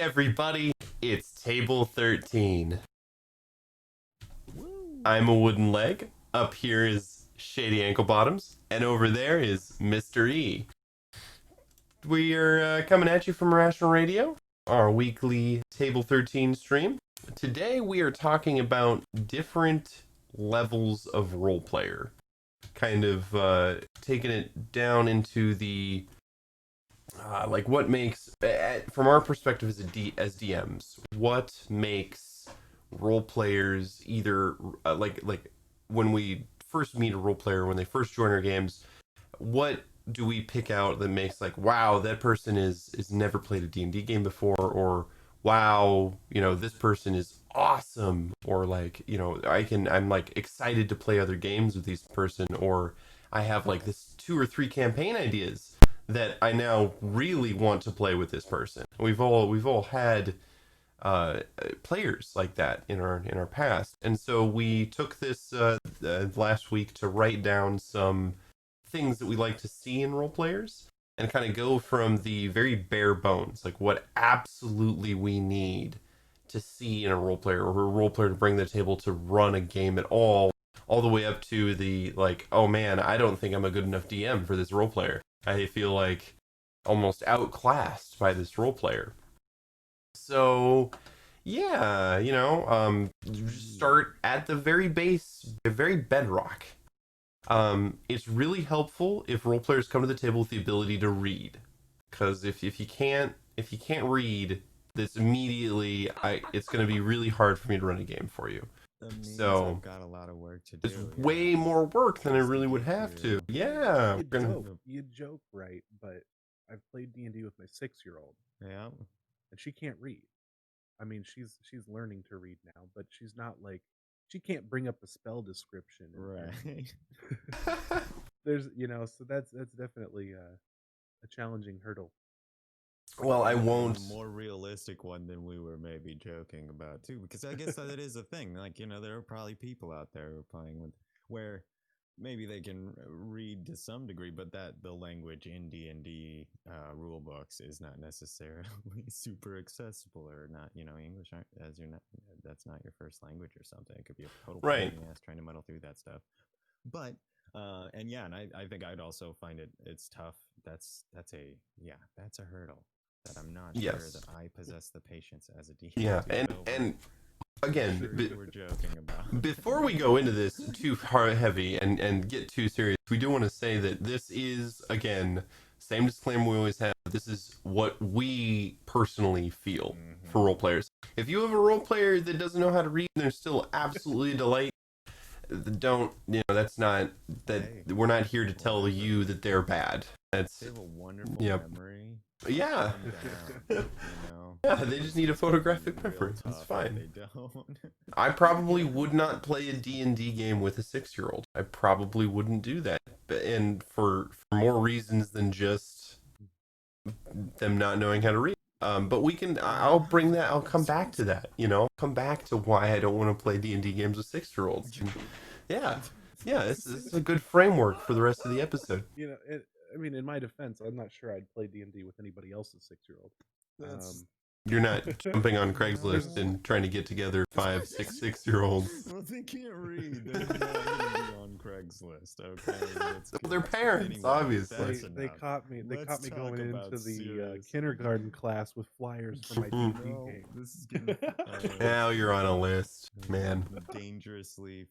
everybody, it's Table 13. Woo. I'm a wooden leg, up here is Shady Ankle Bottoms, and over there is Mr. E. We are coming at you from Rational Radio, our weekly Table 13 stream. Today we are talking about different levels of role player, kind of taking it down into the like what makes, from our perspective as DMs, what makes role players either like when we first meet a role player, when they first join our games, what do we pick out that makes like, wow, that person is never played a D&D game before, or wow, this person is awesome, or like, I'm like excited to play other games with this person, or I have like this 2 or 3 campaign ideas that I now really want to play with this person. We've all had players like that in our past, and so we took this last week to write down some things that we like to see in role players, and kind of go from the very bare bones, like what absolutely we need to see in a role player, or a role player to bring to the table to run a game at all the way up to the like, oh man, I don't think I'm a good enough DM for this role player. I feel like almost outclassed by this role player. So, yeah, start at the very base, the very bedrock. It's really helpful if role players come to the table with the ability to read, because if you can't read, this immediately it's going to be really hard for me to run a game for you. That means So I've got a lot of work to do. it's way more work than I really would have to. Yeah, You joke, right? But I've played D&D with my 6-year-old, Yeah. and she can't read. I mean, she's learning to read now, but she's not like, she can't bring up a spell description. Right. There's, so that's definitely a challenging hurdle. Well, I won't. A more realistic one than we were maybe joking about too, because I guess that is a thing. Like, there are probably people out there who are playing with where maybe they can read to some degree, but that the language in D&D rule books is not necessarily super accessible, or not. English that's not your first language or something. It could be a total pain in the ass trying to muddle through that stuff. But and I think I'd also find it's tough. That's a hurdle that I'm not sure that I possess the patience as a DM. Yeah, and again, we're joking about. Before we go into this too heavy and get too serious, we do want to say that this is, again, same disclaimer we always have. This is what we personally feel for role players. If you have a role player that doesn't know how to read and they're still absolutely a delight, that's not that. Hey, we're not here to tell you that they're bad. They have a wonderful memory. Yeah. Yeah, they just need a photographic memory. It's fine. They don't. I probably would not play a D&D game with a 6-year-old. I probably wouldn't do that, and for more reasons than just them not knowing how to read. But I'll come back to that. Come back to why I don't want to play D&D games with 6-year-olds. Yeah, this is a good framework for the rest of the episode. In my defense, I'm not sure I'd play D&D with anybody else's 6-year-old. You're not jumping on Craigslist and trying to get together 5, 6, 6-year-olds. Well, they can't read. They're not going to be on Craigslist, okay? Their parents, obviously. They caught me. They caught me going into the kindergarten class with flyers for my D&D game. This is getting now you're on a list, man. Dangerously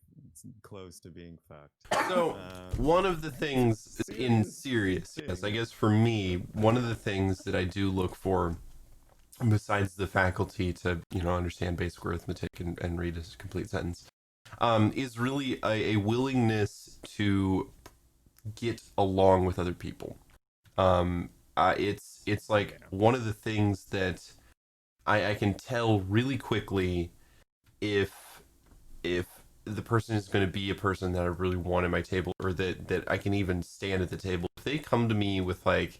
close to being fucked. So one of the things in serious, I guess for me, one of the things that I do look for, besides the faculty to understand basic arithmetic and read a complete sentence, is really a willingness to get along with other people. It's like one of the things that I can tell really quickly if the person is going to be a person that I really want at my table, or that I can even stand at the table. If they come to me with like,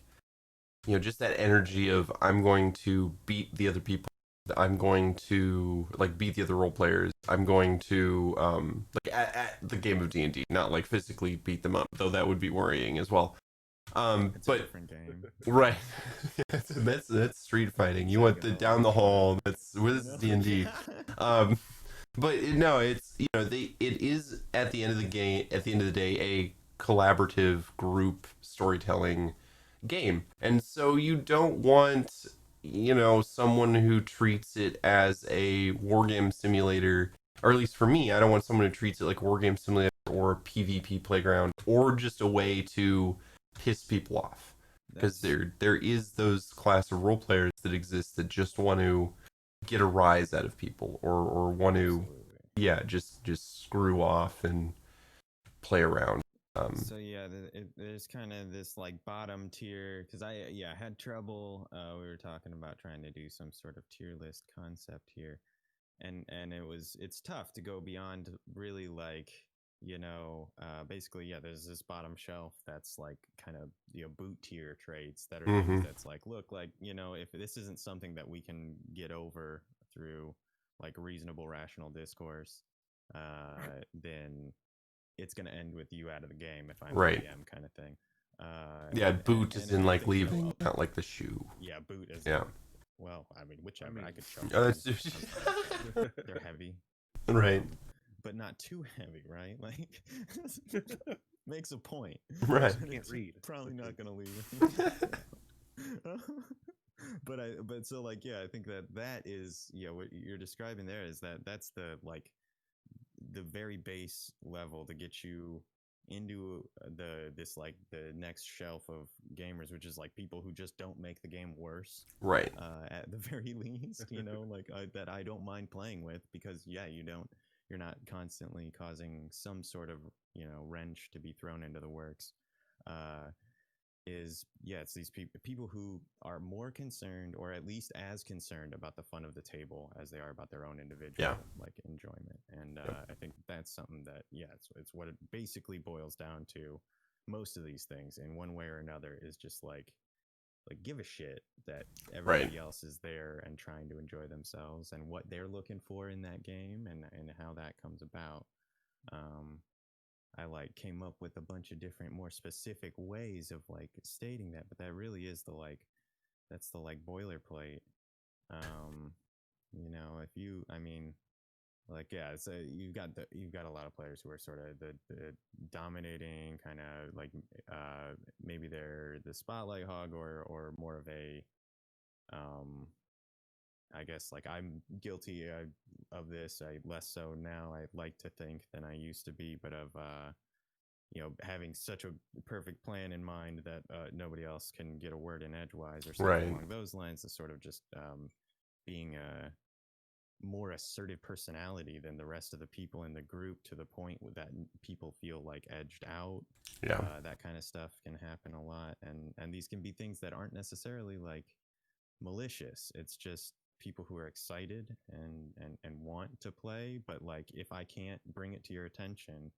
just that energy of, I'm going to beat the other people, I'm going to like beat the other role players, I'm going to like at the game of D&D, not like physically beat them up, though that would be worrying as well. It's a But different game. right, that's street fighting. You want the down the hall. That's this is D&D. Um, but no, it's it is at the end of the game. At the end of the day, a collaborative group storytelling game, and so you don't want someone who treats it as a wargame simulator, or at least for me, I don't want someone who treats it like a wargame simulator or a PvP playground or just a way to piss people off. Because That's there is those class of role players that exist that just want to get a rise out of people or want to absolutely. just screw off and play around. So yeah, there's kind of this like bottom tier because I had trouble. We were talking about trying to do some sort of tier list concept here, and it's tough to go beyond really like basically yeah. There's this bottom shelf that's like kind of boot tier traits that are Mm-hmm. things that's like look like if this isn't something that we can get over through like reasonable rational discourse, then it's going to end with you out of the game if I'm Right. the DM kind of thing. Yeah, boot and is if in I like think, leaving, not like the shoe. yeah, boot is Yeah. well, I mean, whichever. I could show Oh, them. that's They're heavy, right. but not too heavy, right? Like makes a point. Right. Can't It's read. Probably not going to leave. But so like yeah, I think that is what you're describing there is that's the like the very base level to get you into the next shelf of gamers, which is like people who just don't make the game worse. Right. At the very least, like that I don't mind playing with because yeah, you're not constantly causing some sort of wrench to be thrown into the works. It's these people who are more concerned or at least as concerned about the fun of the table as they are about their own individual like enjoyment, and I think that's something that it's what it basically boils down to. Most of these things in one way or another is just like give a shit that everybody else is there and trying to enjoy themselves and what they're looking for in that game and how that comes about. I like came up with a bunch of different more specific ways of like stating that, but that really is that's the like boilerplate. If you I mean like yeah, so you've got a lot of players who are sort of the dominating kind of like maybe they're the spotlight hog or more of a I guess like I'm guilty of this. I less so now. I like to think than I used to be, but of having such a perfect plan in mind that nobody else can get a word in edgewise or something along those lines. Is sort of just being a more assertive personality than the rest of the people in the group to the point that people feel like edged out. Yeah. That kind of stuff can happen a lot, and these can be things that aren't necessarily like malicious. It's just people who are excited and want to play, but like if I can't bring it to your attention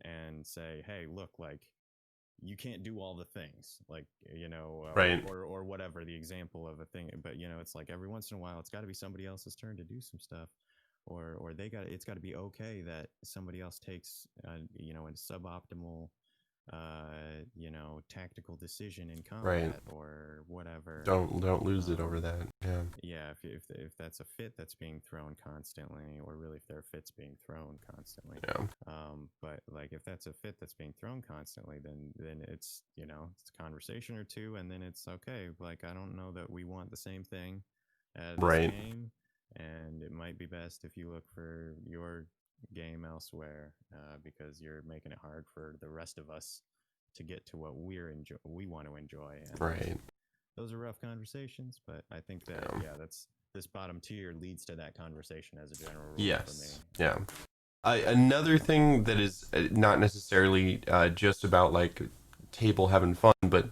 and say, hey, look, like you can't do all the things, like or whatever the example of a thing, but it's like every once in a while it's got to be somebody else's turn to do some stuff, or it's got to be okay that somebody else takes a suboptimal tactical decision in combat or whatever. Don't lose it over that. Yeah, if that's a fit that's being thrown constantly, or really if there are fits being thrown constantly. But like if that's a fit that's being thrown constantly, then it's it's a conversation or two, and then it's okay. Like I don't know that we want the same thing at this game, and it might be best if you look for your game elsewhere because you're making it hard for the rest of us to get to what we want to enjoy. And those are rough conversations, but I think that that's this bottom tier leads to that conversation as a general rule for me. Yeah. Another thing that is not necessarily just about like table having fun, but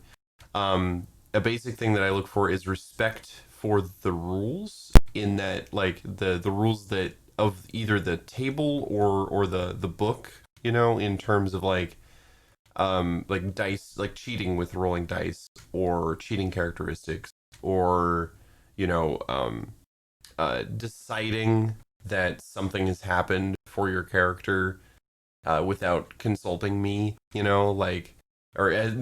a basic thing that I look for is respect for the rules, in that like the rules that of either the table or the book, in terms of like dice, like cheating with rolling dice or cheating characteristics, or deciding that something has happened for your character without consulting me, or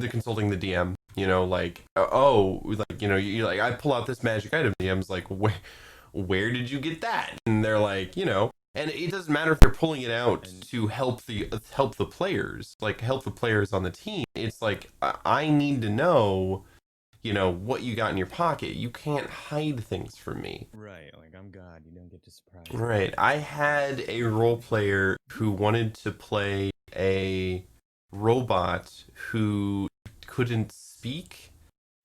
consulting the DM. You know, like like you like I pull out this magic item. The DM's like, where did you get that? And they're like, and it doesn't matter if they're pulling it out And- to help the players, like help the players on the team. It's like I need to know, what you got in your pocket. You can't hide things from me. Right, like I'm God, you don't get to surprise me. Right. I had a role player who wanted to play a robot who couldn't speak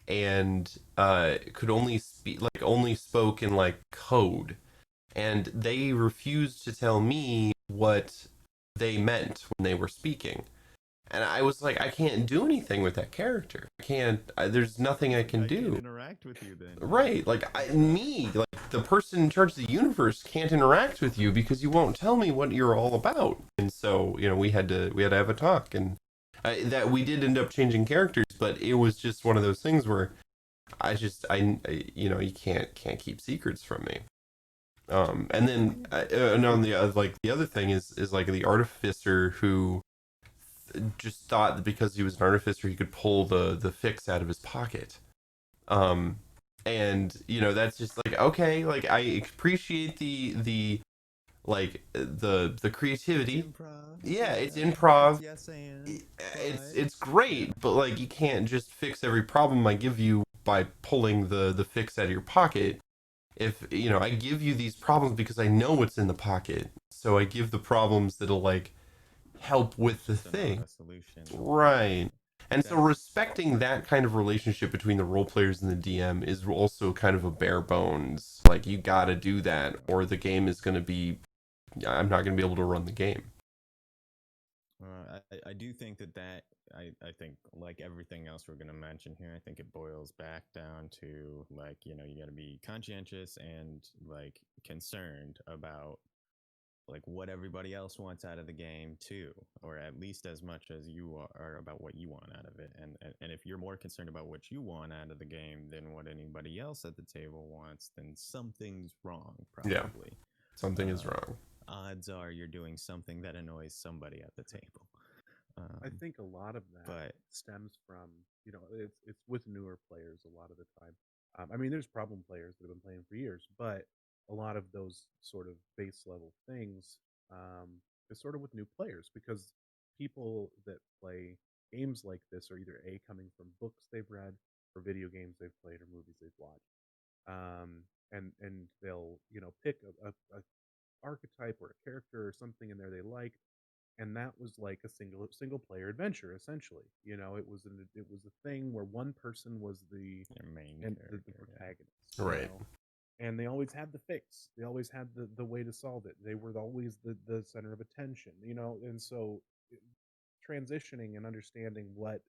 and could only spoke in like code, and they refused to tell me what they meant when they were speaking. And I was like, I can't do anything with that character. There's nothing I can I can't do. interact with you then. Right, like the person in charge of the universe can't interact with you because you won't tell me what you're all about. And so, we had to have a talk, and that we did end up changing characters, but it was just one of those things where you can't keep secrets from me. And then and on the other thing is like the artificer who just thought that because he was an artificer he could pull the fix out of his pocket. um and that's just like, okay, like I appreciate the like the creativity. Improv. Yeah, it's improv. Yes, and It's great, but like you can't just fix every problem I give you by pulling the fix out of your pocket. If I give you these problems because I know what's in the pocket, so I give the problems that'll like help with the thing. A solution. Right. And so That's- respecting that kind of relationship between the role players and the DM is also kind of a bare bones. Like you gotta do that, or the game is gonna be. I'm not gonna be able to run the game. I do think that I think like everything else we're going to mention here, I think it boils back down to like, you got to be conscientious and like concerned about like what everybody else wants out of the game too, or at least as much as you are about what you want out of it. And if you're more concerned about what you want out of the game than what anybody else at the table wants, then something's wrong, probably. Yeah. Something is wrong. Odds are you're doing something that annoys somebody at the table. I think a lot of that stems from, it's with newer players a lot of the time. I mean, there's problem players that have been playing for years, but a lot of those sort of base level things is sort of with new players, because people that play games like this are either coming from books they've read, or video games they've played, or movies they've watched, and they'll pick a archetype or a character or something in there they like, and that was like a single player adventure essentially. It was a thing where one person was the main the protagonist, Right. and they always had the fix, they always had the way to solve it, they were always the center of attention, and so transitioning and understanding what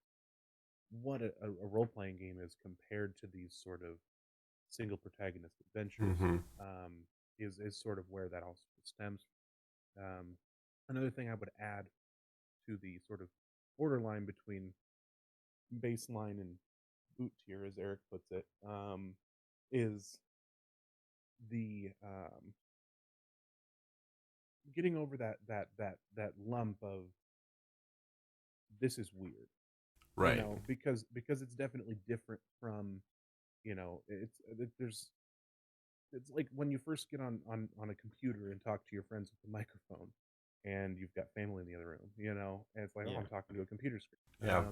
a role-playing game is compared to these sort of single protagonist adventures, Mm-hmm. is sort of where that also stems from. Another thing I would add to the sort of borderline between baseline and boot tier, as Eric puts it, is the getting over that lump of this is weird, Right. because it's definitely different from, there's it's like when you first get on a computer and talk to your friends with a microphone, and you've got family in the other room, and it's like, oh, I'm talking to a computer screen. Yeah.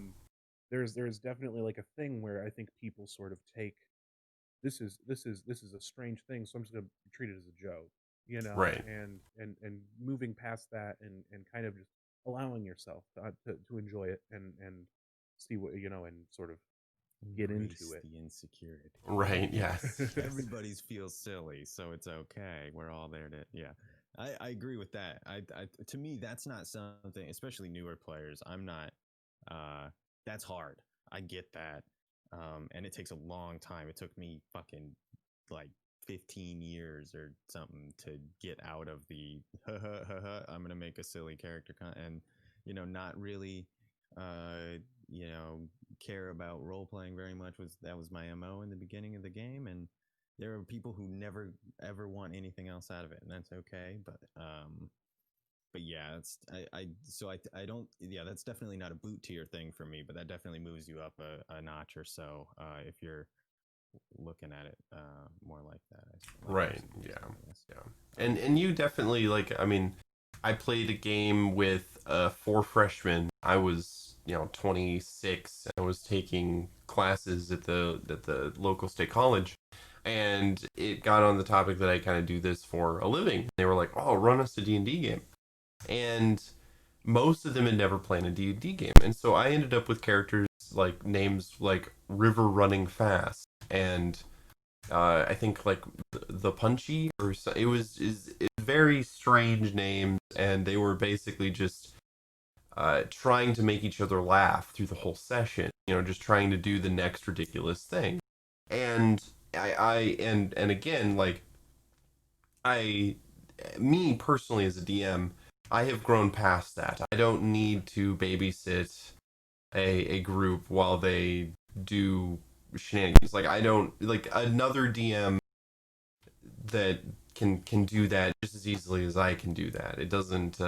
There's definitely like a thing where I think people sort of take this is a strange thing, so I'm just gonna treat it as a joke, Right. and moving past that, and kind of just allowing yourself to enjoy it, and see what, and sort of get into it. The insecurity. Right. Yes. Everybody's feels silly, so it's okay. We're all there to I agree with that. I to me that's not something, especially newer players. I'm not. That's hard. I get that. And it takes a long time. It took me fucking like 15 years or something to get out of the I'm gonna make a silly character and not really care about role playing very much. That was my MO in the beginning of the game, and there are people who never ever want anything else out of it, and that's okay. But yeah, it's I don't that's definitely not a boot tier thing for me, but that definitely moves you up a notch or so if you're looking at it more like that. Right. Yeah. And you definitely like. I mean, I played a game with 4 freshmen. I was 26. I was taking classes at the local state college, and it got on the topic that I kind of do this for a living. They were like, "Oh, run us a D&D game," and most of them had never played a D&D game, and so I ended up with characters like names like River Running Fast and I think like the Punchy or so, it was is very strange names, and they were basically just trying to make each other laugh through the whole session. Just trying to do the next ridiculous thing, and I and again like I me personally as a DM, I have grown past that. I don't need to babysit a group while they do shenanigans. Like I don't like another DM that can do that just as easily as I can do that. It doesn't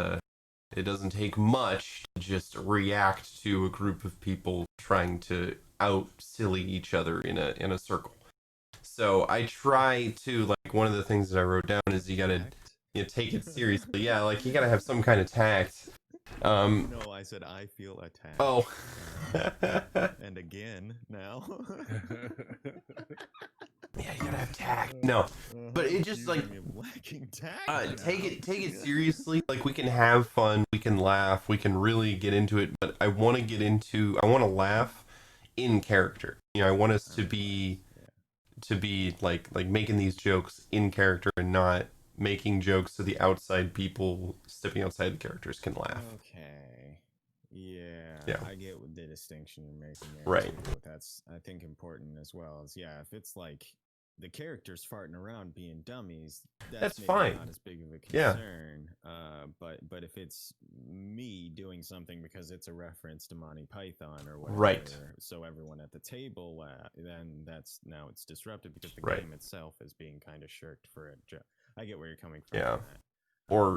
take much to just react to a group of people trying to out silly each other in a circle. So I try to like one of the things that I wrote down is you gotta take it seriously. Yeah, like you gotta have some kind of tact. No, I said I feel attacked. Oh. And again now. Yeah, you gotta have tact. No, but it just like lacking tact. take it seriously. Like we can have fun, we can laugh, we can really get into it. But I want to laugh in character. I want us to be like making these jokes in character and not making jokes so the outside people stepping outside the characters can laugh. Okay. Yeah, Yeah. I get what the distinction you're making there. Right. Too. That's I think important as well. Is if it's like the characters farting around being dummies, that's maybe fine. not as big of a Yeah. concern. But if it's me doing something because it's a reference to Monty Python or whatever, Right. so everyone at the table, then now it's disrupted because the Right. game itself is being kind of shirked for a joke. I get where you're coming from. Yeah. On that.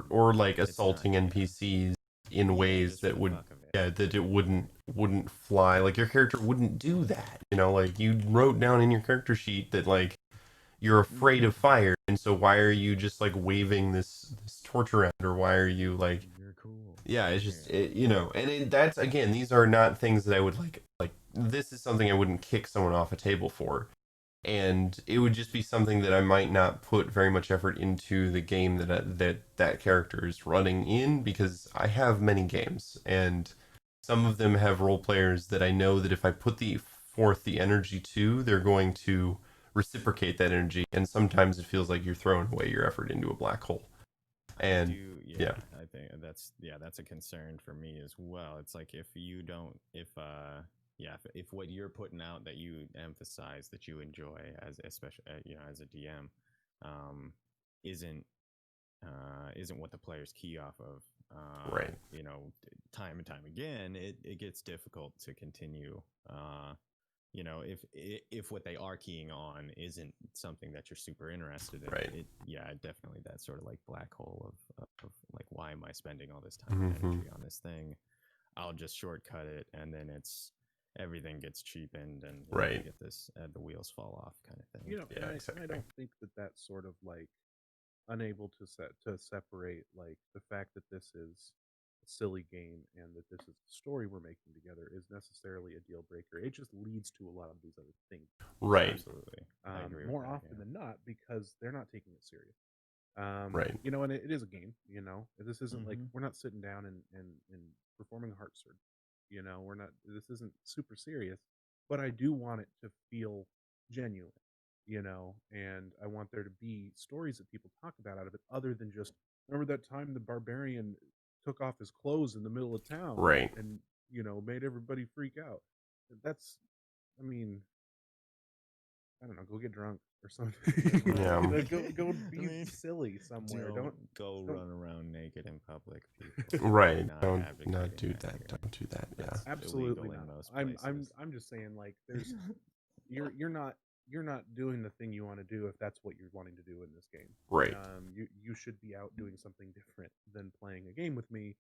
Or like It's assaulting not- NPCs in ways just for that the would fuck of it. that it wouldn't fly. Like your character wouldn't do that. Like you wrote down in your character sheet that like you're afraid of fire, and so why are you just like waving this torch around, or why are you like You're cool. yeah, it's just that's again, these are not things that I would like this is something I wouldn't kick someone off a table for. And it would just be something that I might not put very much effort into the game that character is running in, because I have many games and some of them have role players that I know that if I put forth the energy to, they're going to reciprocate that energy, and sometimes it feels like you're throwing away your effort into a black hole. And I think that's a concern for me as well. It's like if you don't if what you're putting out that you emphasize that you enjoy as especially as a DM isn't what the players key off of right. Time and time again, it gets difficult to continue if what they are keying on isn't something that you're super interested in. Right. Definitely that sort of like black hole of like, why am I spending all this time and energy on this thing? I'll just shortcut it, and then everything gets cheapened, and you get this the wheels fall off kind of thing. I don't think that sort of like unable to separate like the fact that this is a silly game and that this is a story we're making together is necessarily a deal breaker. It just leads to a lot of these other things. Right. Absolutely. I agree More with that, often than not, because they're not taking it serious. Right. And it is a game. This isn't like we're not sitting down and performing heart surgery. We're not. This isn't super serious, but I do want it to feel genuine. And I want there to be stories that people talk about out of it, other than just remember that time the barbarian took off his clothes in the middle of town, Right. and made everybody freak out. That's, I mean, I don't know, go get drunk or something. Yeah. Go be silly somewhere. Don't run around naked in public. People. Right. Not Don't advocating do that that. here. Don't do that. Yeah. Absolutely illegal in not. most I'm places. just saying, like, there's you're not you're not doing the thing you want to do if that's what you're wanting to do in this game. Right. You should be out doing something different than playing a game with me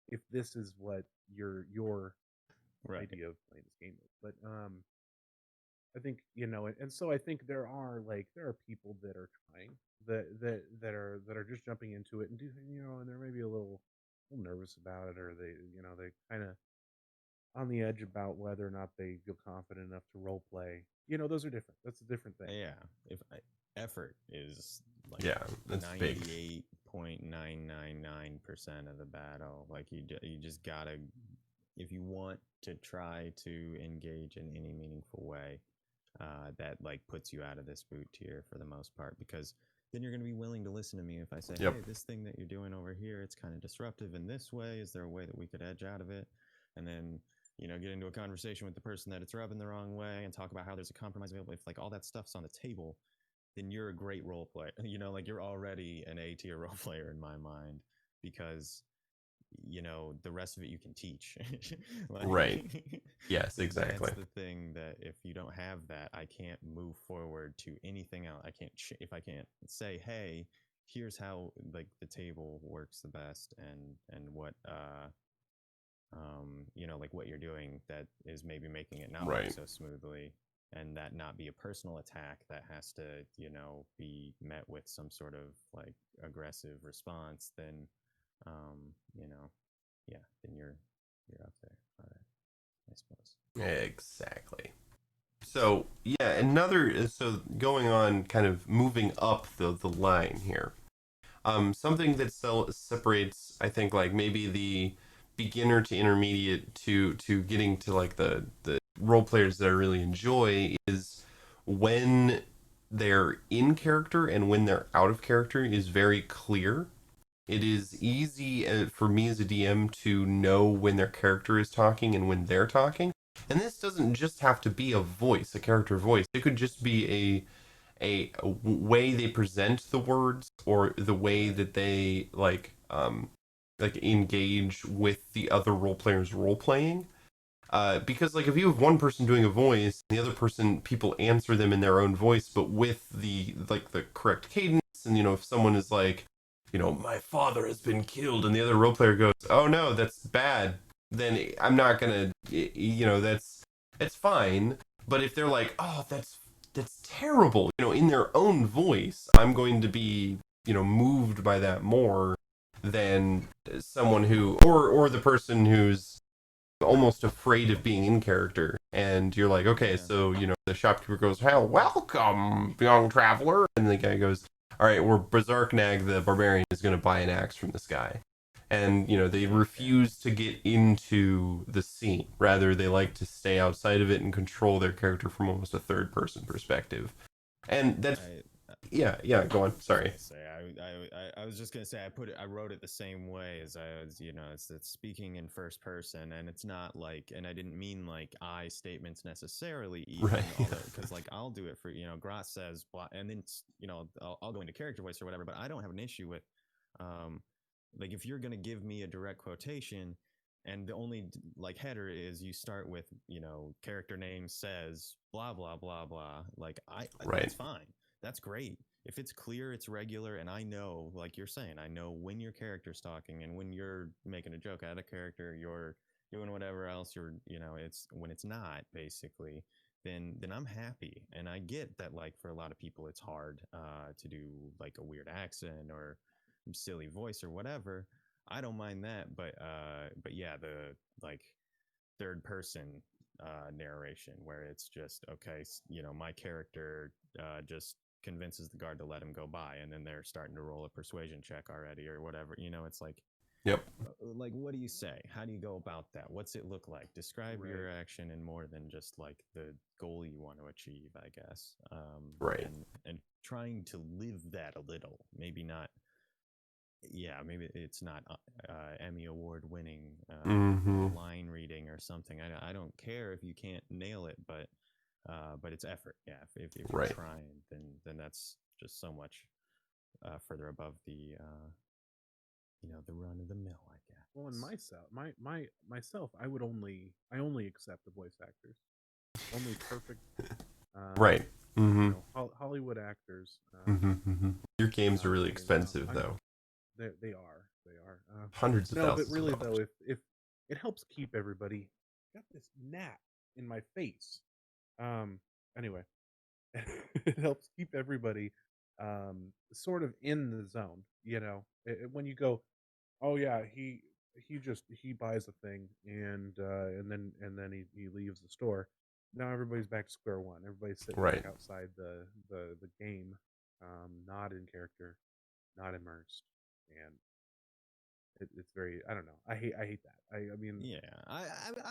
if this is what your Right. idea of playing this game is. But I think and so I think there are people that are trying that are just jumping into it and do and they're maybe a little nervous about it, or they kind of on the edge about whether or not they feel confident enough to role play. Those are different. That's a different thing. Yeah, if effort is like Yeah, that's big. 98.999% of the battle. Like you just gotta, if you want to try to engage in any meaningful way, that like puts you out of this boot tier for the most part, because then you're gonna be willing to listen to me if I say, Yep. hey, this thing that you're doing over here, it's kind of disruptive in this way. Is there a way that we could edge out of it? And then get into a conversation with the person that it's rubbing the wrong way and talk about how there's a compromise available. If like all that stuff's on the table, then you're a great role player. Like you're already an A tier role player in my mind, because the rest of it you can teach. Right. Yes, exactly. That's the thing, that if you don't have that, I can't move forward to anything else. I can't if I can't say, hey, here's how like the table works the best, and what like what you're doing that is maybe making it not work so smoothly, and that not be a personal attack that has to, be met with some sort of like aggressive response, then, yeah, then you're out there, I suppose. Exactly. So yeah, so going on, kind of moving up the line here. Something that separates, I think, like maybe the beginner to intermediate to getting to like the role players that I really enjoy is when they're in character and when they're out of character is very clear. It is easy for me as a DM to know when their character is talking and when they're talking. And this doesn't just have to be a voice, a character voice. It could just be a way they present the words, or the way that they like engage with the other role players role playing. Because like if you have one person doing a voice and the other person, people answer them in their own voice but with the correct cadence, and if someone is like, my father has been killed, and the other role player goes, oh no, that's bad, then I'm not gonna, that's fine. But if they're like, oh, that's terrible, in their own voice, I'm going to be, moved by that more than someone who, or the person who's almost afraid of being in character. And you're like, okay, so, the shopkeeper goes, hell, welcome, young traveler. And the guy goes, all right, we're Berserk Nag, the barbarian, is going to buy an axe from this guy. And, they refuse to get into the scene. Rather, they like to stay outside of it and control their character from almost a third person perspective. And that's, yeah, go on. Sorry. I was just gonna say I wrote it the same way as I was, it's speaking in first person, and it's not like, and I didn't mean like I statements necessarily, even, right? Because like I'll do it for Gras says blah, and then I'll go into character voice or whatever, but I don't have an issue with like if you're gonna give me a direct quotation, and the only like header is you start with character name says blah blah blah blah, like that's fine. That's great. If it's clear, it's regular, and I know, like you're saying, I know when your character's talking and when you're making a joke out of character, you're doing whatever else it's when it's not, basically, then I'm happy. And I get that, like, for a lot of people, it's hard to do like a weird accent or silly voice or whatever. I don't mind that, but yeah, the like third person narration where it's just, okay, my character just convinces the guard to let him go by, and then they're starting to roll a persuasion check already or whatever, it's like, yep, like, what do you say? How do you go about that? What's it look like? Describe your action in more than just like the goal you want to achieve, I guess. Right. And trying to live that a little, maybe not, maybe it's not Emmy award winning line reading or something. I don't care if you can't nail it, but it's effort. Yeah, if you're trying, then that's just so much further above the the run of the mill, I guess. Well, in myself, I only accept the voice actors, only perfect. Right. Mm-hmm. Hollywood actors. Mm-hmm. Your games are really Nowadays, expensive, though. they are. They are. Hundreds of No, but thousands of really though, dollars. if it helps keep everybody. Got this gnat in my face. Um. Anyway, it helps keep everybody sort of in the zone. When you go, oh yeah, he buys a thing and then he leaves the store. Now everybody's back to square one. Everybody's sitting back Right. outside the game, not in character, not immersed, and it's very, I don't know. I hate that. I mean, Yeah, I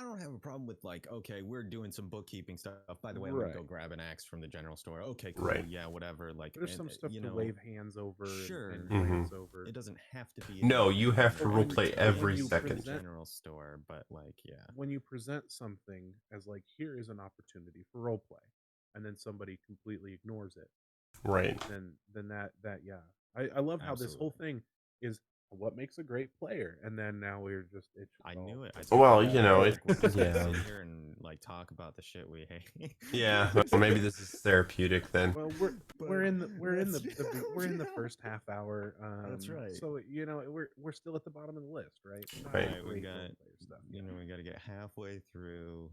don't have a problem with like, okay, we're doing some bookkeeping stuff. By the way, I'm gonna right. go grab an axe from the general store. Okay, cool, Right. yeah, whatever. Like, There's some stuff you to know, wave hands over sure, and but Mm-hmm. glance over. it doesn't have to be No, anything. you have to But roleplay when every you second. present General store, but like, yeah, when you present something as like, here is an opportunity for role play, and then somebody completely ignores it, Right. then that yeah, I love how this whole absolutely. thing is what makes a great player, and then now we're just it's just I all knew it. I it's told Well, you. you bad. know, Like, we're just gonna yeah. sit here and like talk about the shit we hate. Yeah, well, maybe this is therapeutic then. Well, But we're in the we're in that's we're in the yeah. first half hour, That's right. so we're still at the bottom of the list, right? We're not Right. Right, we great got, role player stuff yet. we got to get halfway through.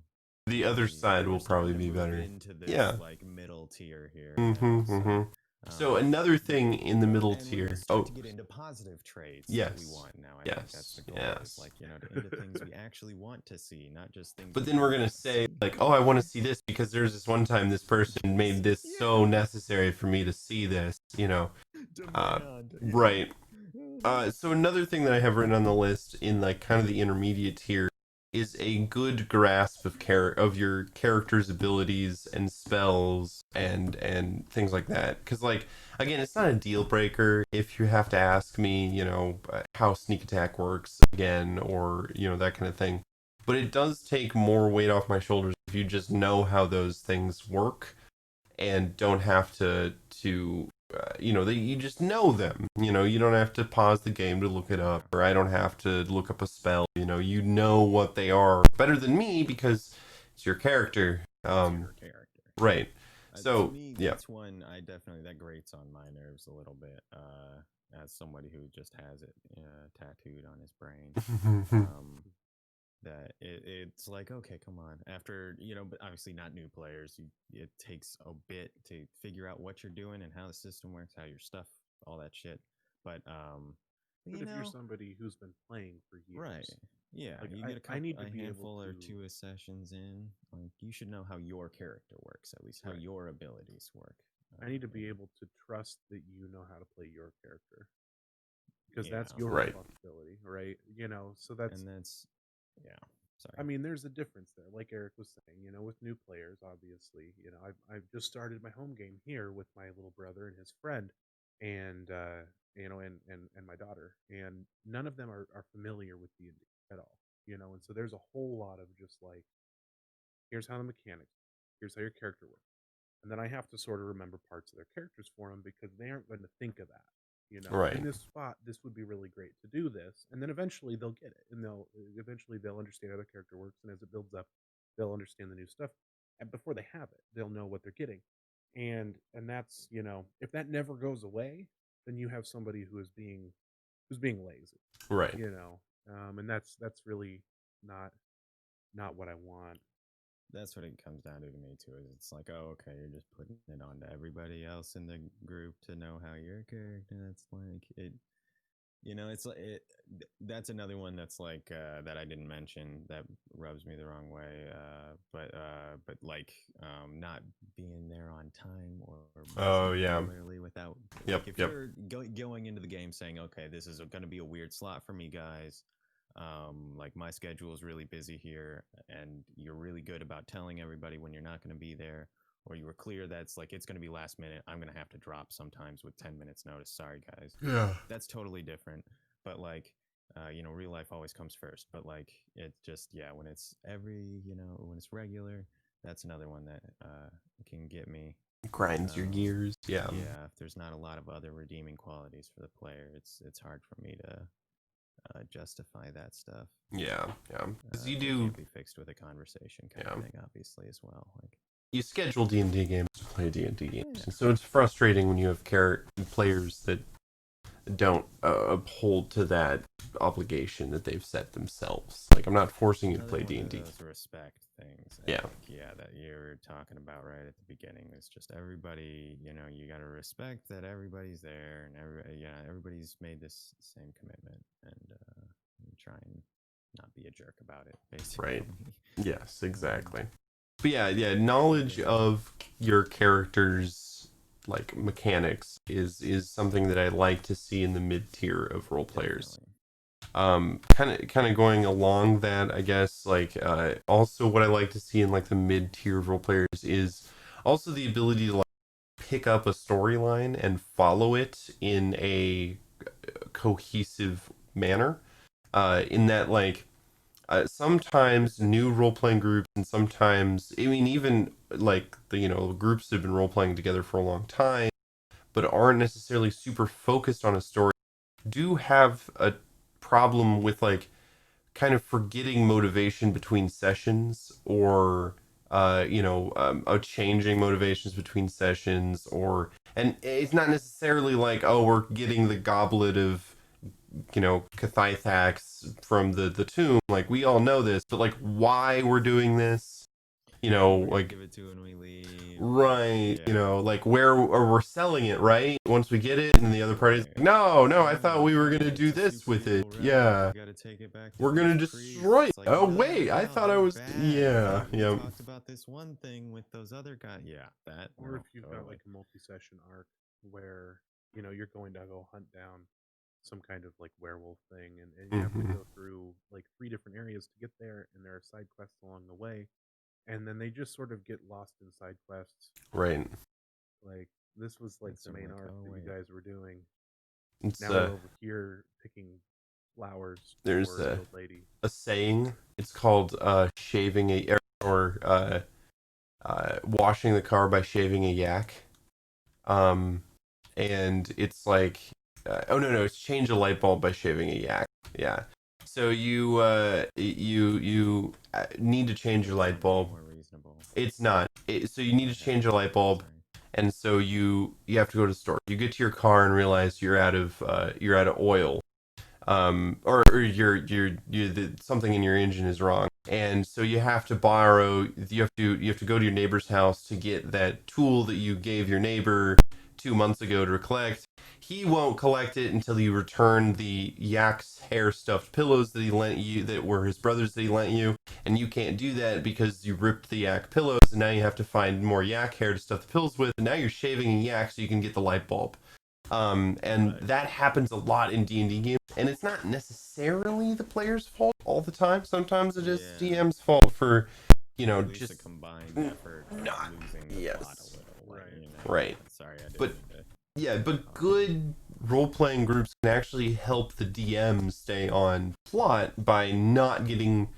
The other side We're will probably starting to be move better. into this Yeah. like middle tier here Mm-hmm. now. Mm-hmm. So another thing in the middle And we're gonna tier. start Oh, to get into positive traits that we yes. want now. I think that's Yes. the goal. Is Yes. like, into things we actually want to see, not just things. But we then we're don't gonna wanna say see. like, oh, I want to see this because there's this one time this person made this so Yeah. necessary for me to see this. Uh, Demand. right. So another thing that I have written on the list in like kind of the intermediate tier is a good grasp of your character's abilities and spells and things like that. Because like again, it's not a deal breaker if you have to ask me, how sneak attack works again, or that kind of thing. But it does take more weight off my shoulders if you just know how those things work and don't have to that you just know them. You don't have to pause the game to look it up, or I don't have to look up a spell. You know what they are better than me because it's your character. It's your character. Right. To So me, yeah. that's one I definitely that grates on my nerves a little bit. As somebody who just has it tattooed on his brain. That it's like, okay, come on, after but obviously not new players, it takes a bit to figure out what you're doing and how the system works, how your stuff, all that shit. But But if you're somebody who's been playing for right, years, yeah, like you get I need to a be able handful or to. two of sessions in, like you should know how your character works, at least how Right. your abilities work. I need to be able to trust that you know how to play your character, because Yeah, that's your Right. responsibility, right? So that's. and that's yeah. Sorry. I mean, there's a difference there. Like Eric was saying, with new players, obviously, I've just started my home game here with my little brother and his friend, and and my daughter, and none of them are familiar with D&D at all, and so there's a whole lot of just like, here's how the mechanics, here's how your character works, and then I have to sort of remember parts of their characters for them because they aren't going to think of that. Right. In this spot, this would be really great to do this, and then eventually they'll get it, and they'll understand how their character works, and as it builds up, they'll understand the new stuff, and before they have it, they'll know what they're getting, and that's if that never goes away, then you have somebody who's being lazy, Right. and that's really not not what I want. That's what it comes down to me too. Is it's like, oh, okay, you're just putting it on to everybody else in the group to know how your character. That's like it. It's like that's another one that's like that I didn't mention that rubs me the wrong way. But like not being there on time or Oh yeah. regularly without. Yep. Like if Yep. you're going into the game saying, okay, this is going to be a weird slot for me, guys. Like my schedule is really busy here, and you're really good about telling everybody when you're not going to be there, or you were clear that's like it's going to be last minute. I'm going to have to drop sometimes with 10 minutes notice. Sorry, guys. Yeah. That's totally different. But like, real life always comes first. But like, it just when it's when it's regular, that's another one that can get me. Grinds your gears. Yeah. Yeah, if there's not a lot of other redeeming qualities for the player, it's hard for me to justify that stuff. Yeah. Yeah. Because you It do. can't be fixed with a conversation kind of thing, obviously, as well. Like you schedule D&D games to play D&D games, and so it's frustrating when you have players that don't uphold to that obligation that they've set themselves. Like, I'm not forcing you to play D&D. Those respect things. Yeah. That you're talking about right at the beginning. It's just everybody, you got to respect that everybody's there, and everybody's made this same commitment, and try and not be a jerk about it, basically. Right. Yes, exactly. But yeah, knowledge of your characters' like mechanics is something that I like to see in the mid tier of role players. Kind of going along that, I guess, like also what I like to see in like the mid tier of role players is also the ability to like pick up a storyline and follow it in a cohesive manner. In that, like, sometimes new role playing groups, and sometimes, I mean, even like the groups that have been role playing together for a long time, but aren't necessarily super focused on a story, do have a problem with like kind of forgetting motivation between sessions, or changing motivations between sessions, and it's not necessarily like, oh, we're getting the goblet of Cathythax from the tomb. Like, we all know this, but like, why we're doing this, like, give it to when we leave. right? Like, where, or we're selling it, right? Once we get it, and then the other party's like, no, I thought we were gonna do this with it. Yeah, We gotta take it back. we're gonna destroy it. Oh wait, I thought I was. Yeah, yeah. We talked about this one thing with those other guys. Yeah, that. Or if you've got like a multi-session arc where you're going to go hunt down some kind of like werewolf thing, and you have to go through like 3 different areas to get there, and there are side quests along the way, and then they just sort of get lost in side quests. Right. Like, this was like the main arc that you guys were doing. It's Now we're over here picking flowers there's for the old lady. a saying. It's called shaving a, or washing the car by shaving a yak. And it's like, oh no, it's change a light bulb by shaving a yak. Yeah. So you need to change your light bulb. More reasonable. It's not. So you need to change a light bulb, and so you have to go to the store. You get to your car and realize you're out of oil, or something in your engine is wrong, and so you have to go to your neighbor's house to get that tool that you gave your neighbor 2 months ago to collect. He won't collect it until you return the yak's hair stuffed pillows that he lent you, that were his brother's, that he lent you, and you can't do that because you ripped the yak pillows, and now you have to find more yak hair to stuff the pillows with, and now you're shaving a yak so you can get the light bulb. And that happens a lot in D&D games, and it's not necessarily the player's fault all the time. Sometimes it is DM's fault for, just a combined effort, not losing the plot a little. Right. Sorry, I didn't. But yeah, but good role-playing groups can actually help the DM stay on plot by not getting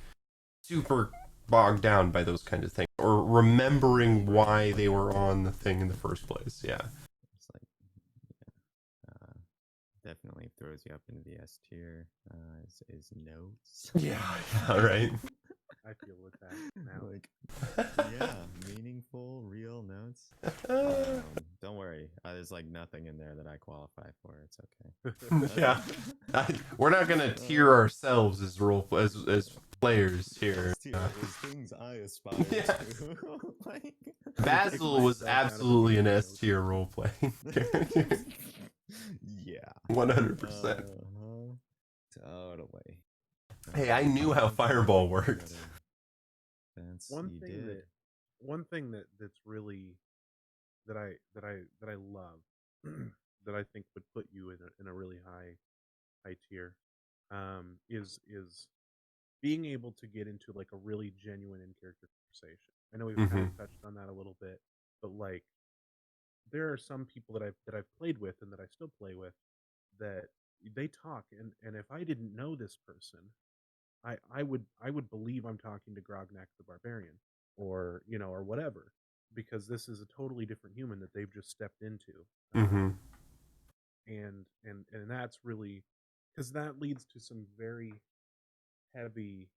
super bogged down by those kind of things, or remembering why they were on the thing in the first place. Yeah. It's like, definitely throws you up into the S tier. Is notes. Yeah, right. I feel with that now. Yeah, meaningful, real notes. Don't worry, there's like nothing in there that I qualify for. It's okay. Yeah, we're not gonna tier ourselves as as players here. Is things I aspire to. Basil was absolutely an S tier role playing. Yeah, 100%. Totally. Hey, I knew how Fireball worked. One thing that's really that I love that I think would put you in a really high tier is being able to get into like a really genuine in character conversation. I know we've kind of touched on that a little bit, but like, there are some people that I've played with and that I still play with that they talk, and if I didn't know this person, I would believe I'm talking to Grognak the Barbarian, or or whatever, because this is a totally different human that they've just stepped into. And that's really, because that leads to some very heavy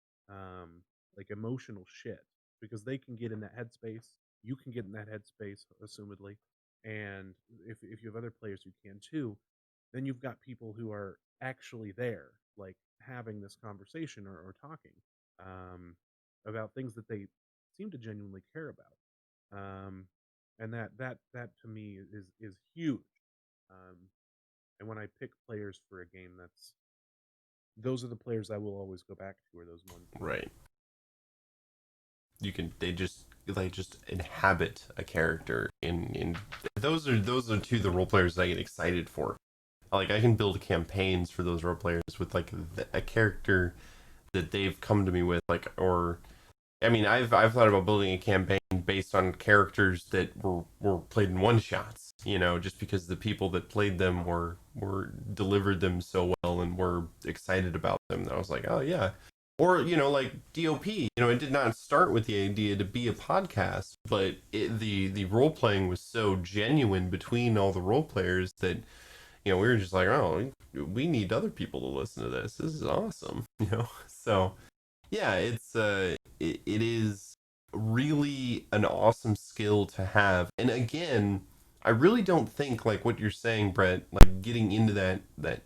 like emotional shit, because they can get in that headspace you can get in that headspace, assumedly, and if you have other players who can too, then you've got people who are actually there, like having this conversation or talking um, about things that they seem to genuinely care about, and that to me is huge. Um, and when I pick players for a game, those are the players I will always go back to, are those ones. Right. They just inhabit a character in those are two of the role players that I get excited for. Like, I can build campaigns for those role players with like a character that they've come to me with, like, or I mean, I've thought about building a campaign based on characters that were played in one shots, just because the people that played them were delivered them so well and were excited about them, that I was like, oh yeah. Or, like DOP, it did not start with the idea to be a podcast, but the role playing was so genuine between all the role players that, we were just like, oh, we need other people to listen to this. This is awesome, So yeah, it is really an awesome skill to have. And again, I really don't think, like what you're saying, Brett, like getting into that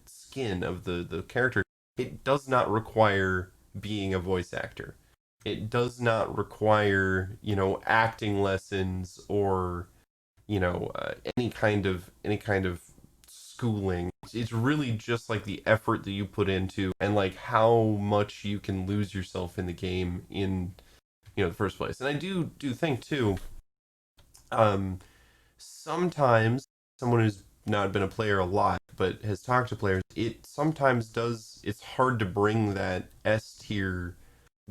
skin of the character, it does not require being a voice actor. It does not require, acting lessons or, any kind of schooling. It's really just like the effort that you put into, and like how much you can lose yourself in the game in, the first place. And I do think too, sometimes someone who's not been a player a lot but has talked to players, it sometimes does, it's hard to bring that S tier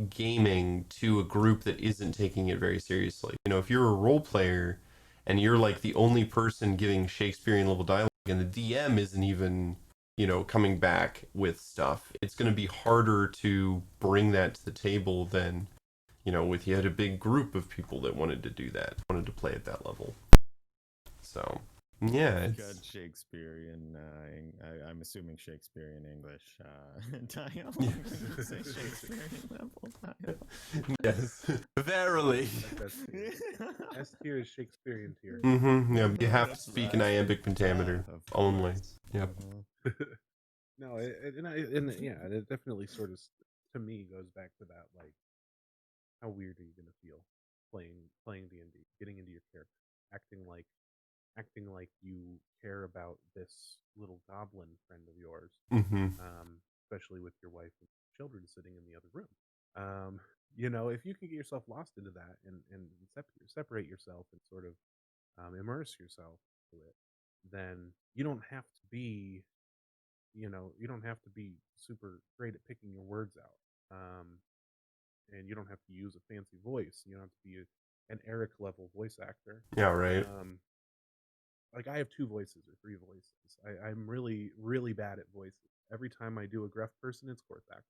gaming to a group that isn't taking it very seriously. If you're a role player and you're like the only person giving Shakespearean level dialogue and the DM isn't even, coming back with stuff, it's going to be harder to bring that to the table than, if you had a big group of people that wanted to do that, wanted to play at that level. So, yeah, You've it's got Shakespearean. I'm assuming Shakespearean English. Dialogue. Yeah. Say Shakespearean level dialogue. yes, verily. S tier is Shakespearean tier. Yeah, you have to That's speak right. in iambic pentameter Of only. course. Yep. No, it definitely sort of, to me, goes back to that, like, how weird are you gonna feel playing D&D, getting into your character, acting like you care about this little goblin friend of yours, Mm-hmm. especially with your wife and children sitting in the other room. If you can get yourself lost into that and separate yourself and sort of immerse yourself to it, then you don't have to be super great at picking your words out, and you don't have to use a fancy voice. You don't have to be an Eric level voice actor. Yeah, right. Like, I have two voices or three voices. I'm really, really bad at voices. Every time I do a gruff person, it's Corthax.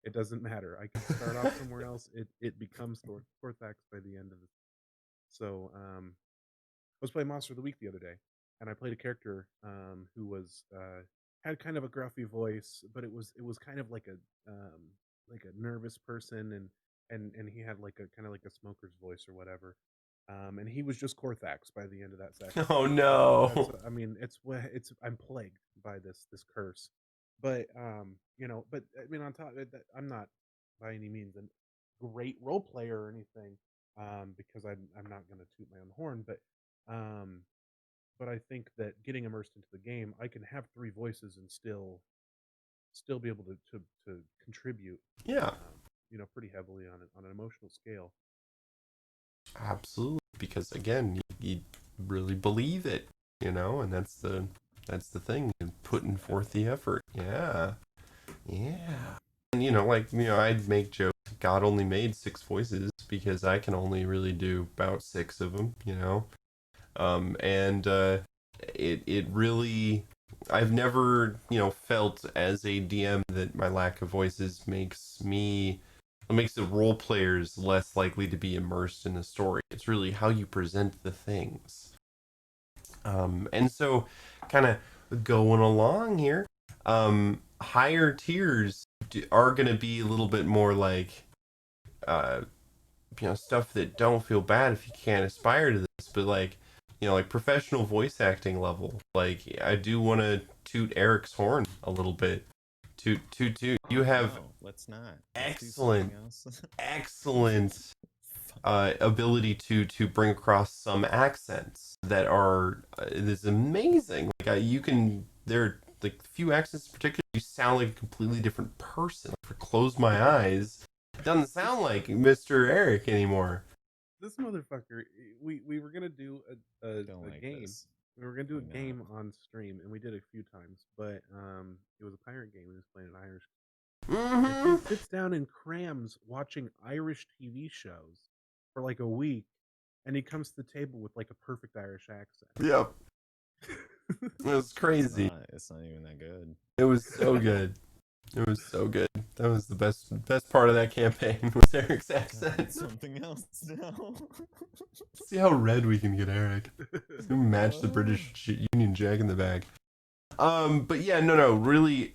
It doesn't matter. I can start off somewhere else. It becomes Corthax by the end of it. So I was playing Monster of the Week the other day, and I played a character who was had kind of a gruffy voice, but it was kind of like a nervous person, and he had like a kind of like a smoker's voice or whatever. And he was just Corthax by the end of that session. Oh no. I mean, it's I'm plagued by this curse, but but I mean, on top of it, I'm not by any means a great role player or anything, because I'm not going to toot my own horn, um, but I think that getting immersed into the game, I can have three voices and still be able to contribute, Yeah, pretty heavily on an emotional scale. absolutely. Because again, you really believe it, and that's the thing. You're putting forth the effort. Yeah, yeah. And I'd make jokes. God only made 6 voices because I can only really do about 6 of them. And it really, I've never felt as a DM that my lack of voices makes the role players less likely to be immersed in the story. It's really how you present the things. And so, kind of going along here, higher tiers are going to be a little bit more like stuff that don't feel bad if you can't aspire to this, but like, like professional voice acting level. Like, I do want to toot Eric's horn a little bit. Toot, toot, toot. You have No, let's not. Let's do excellent, something else. excellent ability to bring across some accents that are it is amazing. Like you can there are like few accents in particular you sound like a completely different person. Like, for Close My Eyes, it doesn't sound like Mr. Eric anymore. This motherfucker, we were gonna do a Like game. this. We were gonna do a No. game on stream, and we did it a few times, but it was a pirate game. We was playing an Irish. And he sits down and crams watching Irish TV shows for like a week, and he comes to the table with like a perfect Irish accent. Yep. It was crazy. It's not even that good. It was so good. It was so good. That was the best part of that campaign was Eric's accent. Something else now. See how red we can get Eric. We match the British Union Jack in the bag. But yeah, no, really,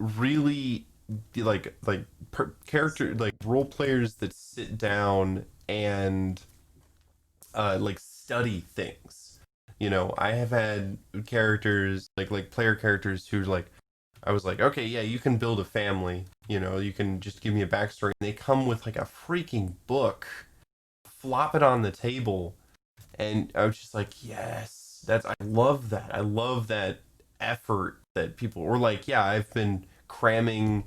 character, like role players that sit down and like study things. I have had characters like player characters who like I was like, okay, yeah, you can build a family. You can just give me a backstory. And they come with like a freaking book, flop it on the table, and I was just like, yes, I love that. I love that effort that people were like, yeah, I've been cramming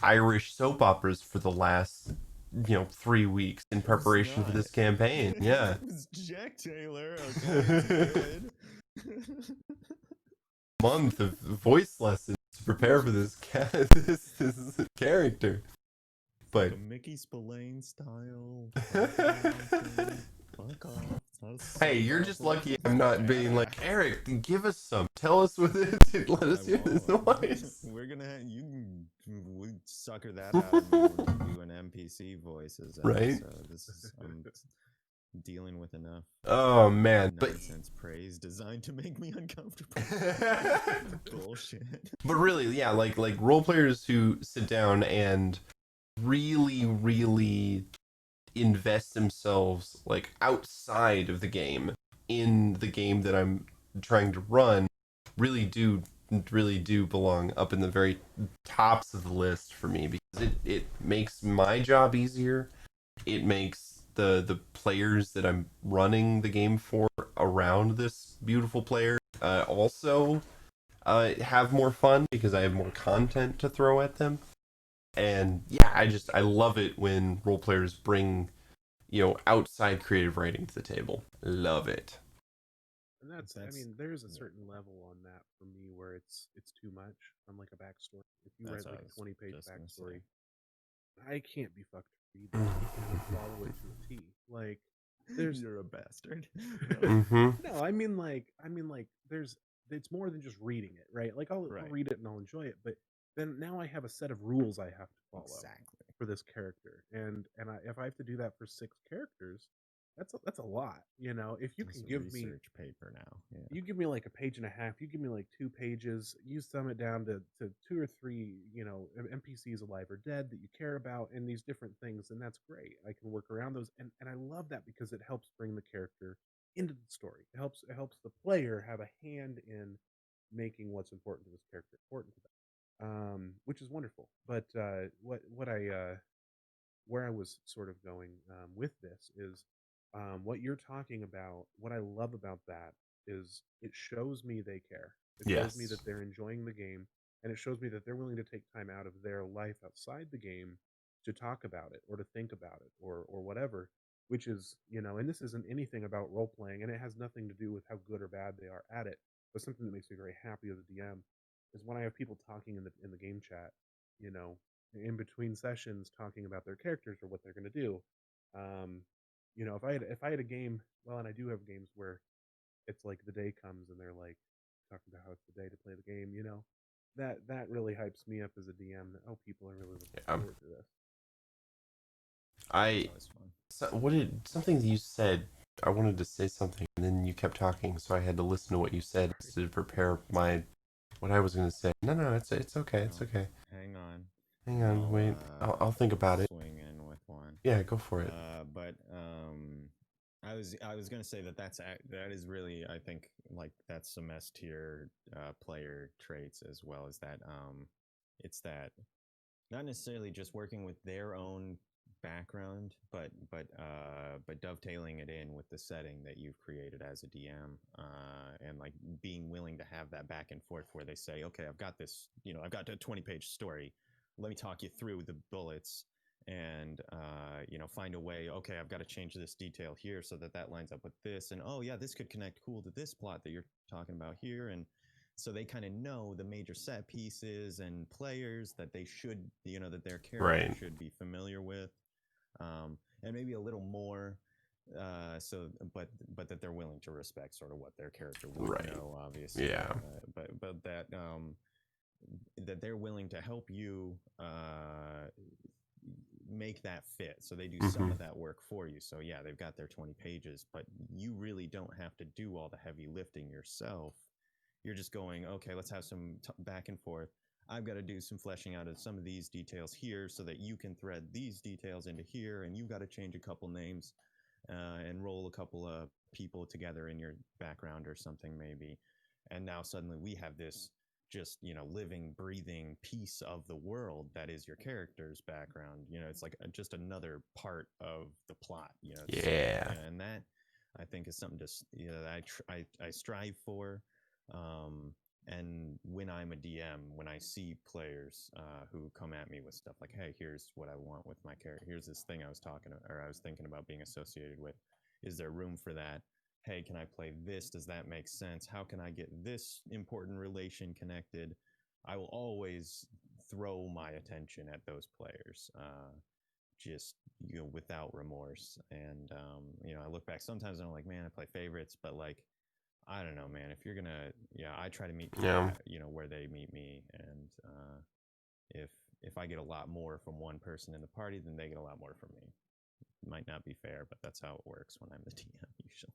Irish soap operas for the last 3 weeks in preparation for this campaign. Yeah. It was Jack Taylor. Okay, Month of voice lessons to prepare for this this character. But like a Mickey Spillane style. Fuck off. Hey, you're just lucky I'm not being like, Eric, give us some. Tell us what it is. Let us hear this voice. We're gonna have we sucker that out of me when you do an NPC voices. Right? So this is I'm dealing with enough. Oh man, nonsense praise designed to make me uncomfortable. Bullshit. But really, yeah, like role players who sit down and really invest themselves like outside of the game in the game that I'm trying to run really do belong up in the very tops of the list for me, because it makes my job easier. It makes the players that I'm running the game for around this beautiful player also have more fun because I have more content to throw at them. And yeah, I love it when role players bring outside creative writing to the table. Love it. And that's I mean, there's a certain level on that for me where it's too much. I'm like a backstory. If you write like a 20-page backstory, I can't be fucked to read that. I can't follow it to a T. Like, you're a bastard. No, I mean like there's it's more than just reading it, right? Like I'll read it and I'll enjoy it, but then now I have a set of rules I have to follow for this character, and if I have to do that for 6 characters, that's a lot. If you can give me research paper now, you give me like a page and a half, you give me like 2 pages, you sum it down to 2 or 3 NPCs alive or dead that you care about, and these different things, and that's great. I can work around those, and I love that because it helps bring the character into the story. It helps the player have a hand in making what's important to this character important to them, which is wonderful. But what I where I was sort of going with this is what you're talking about. What I love about that is it shows me they care. It shows me that they're enjoying the game, and it shows me that they're willing to take time out of their life outside the game to talk about it or to think about it or whatever. Which is, and this isn't anything about role playing, and it has nothing to do with how good or bad they are at it. But something that makes me very happy as a DM is when I have people talking in the game chat, you know, in between sessions talking about their characters or what they're going to do. If I had a game, well, and I do have games where it's like the day comes and they're like talking about how it's the day to play the game. That really hypes me up as a DM. That people are really looking forward to this. What did something that you said? I wanted to say something, and then you kept talking, so I had to listen to what you said to prepare what I was going to say. No, it's okay. It's okay. Hang on, wait. I'll think about it. Swing in with one. Yeah, go for it. But I was gonna say that that is really, I think, like that's some S tier player traits, as well as that it's that not necessarily just working with their own background, but dovetailing it in with the setting that you've created as a DM, and like being willing to have that back and forth where they say, okay, I've got this, I've got a 20-page story. Let me talk you through the bullets and find a way. Okay, I've got to change this detail here so that lines up with this, and oh yeah, this could connect cool to this plot that you're talking about here. And so they kind of know the major set pieces and players that they should, that their character should be familiar with, and maybe a little more. But that they're willing to respect sort of what their character would know, obviously. Yeah. But that they're willing to help you make that fit. So they do some of that work for you. So yeah, they've got their 20 pages, but you really don't have to do all the heavy lifting yourself. You're just going, okay, let's have some back and forth. I've got to do some fleshing out of some of these details here so that you can thread these details into here, and you've got to change a couple names and roll a couple of people together in your background or something maybe. And now suddenly we have this just, living, breathing piece of the world that is your character's background. It's like just another part of the plot, Yeah. And that, I think, is something that I strive for. And when I'm a DM, when I see players who come at me with stuff like, hey, here's what I want with my character. Here's this thing I was thinking about being associated with. Is there room for that? Hey, can I play this? Does that make sense? How can I get this important relation connected? I will always throw my attention at those players, just, without remorse. And, I look back sometimes and I'm like, man, I play favorites, but like, I don't know, man. If you're gonna, I try to meet people, where they meet me, and if I get a lot more from one person in the party, then they get a lot more from me. It might not be fair, but that's how it works when I'm the DM usually.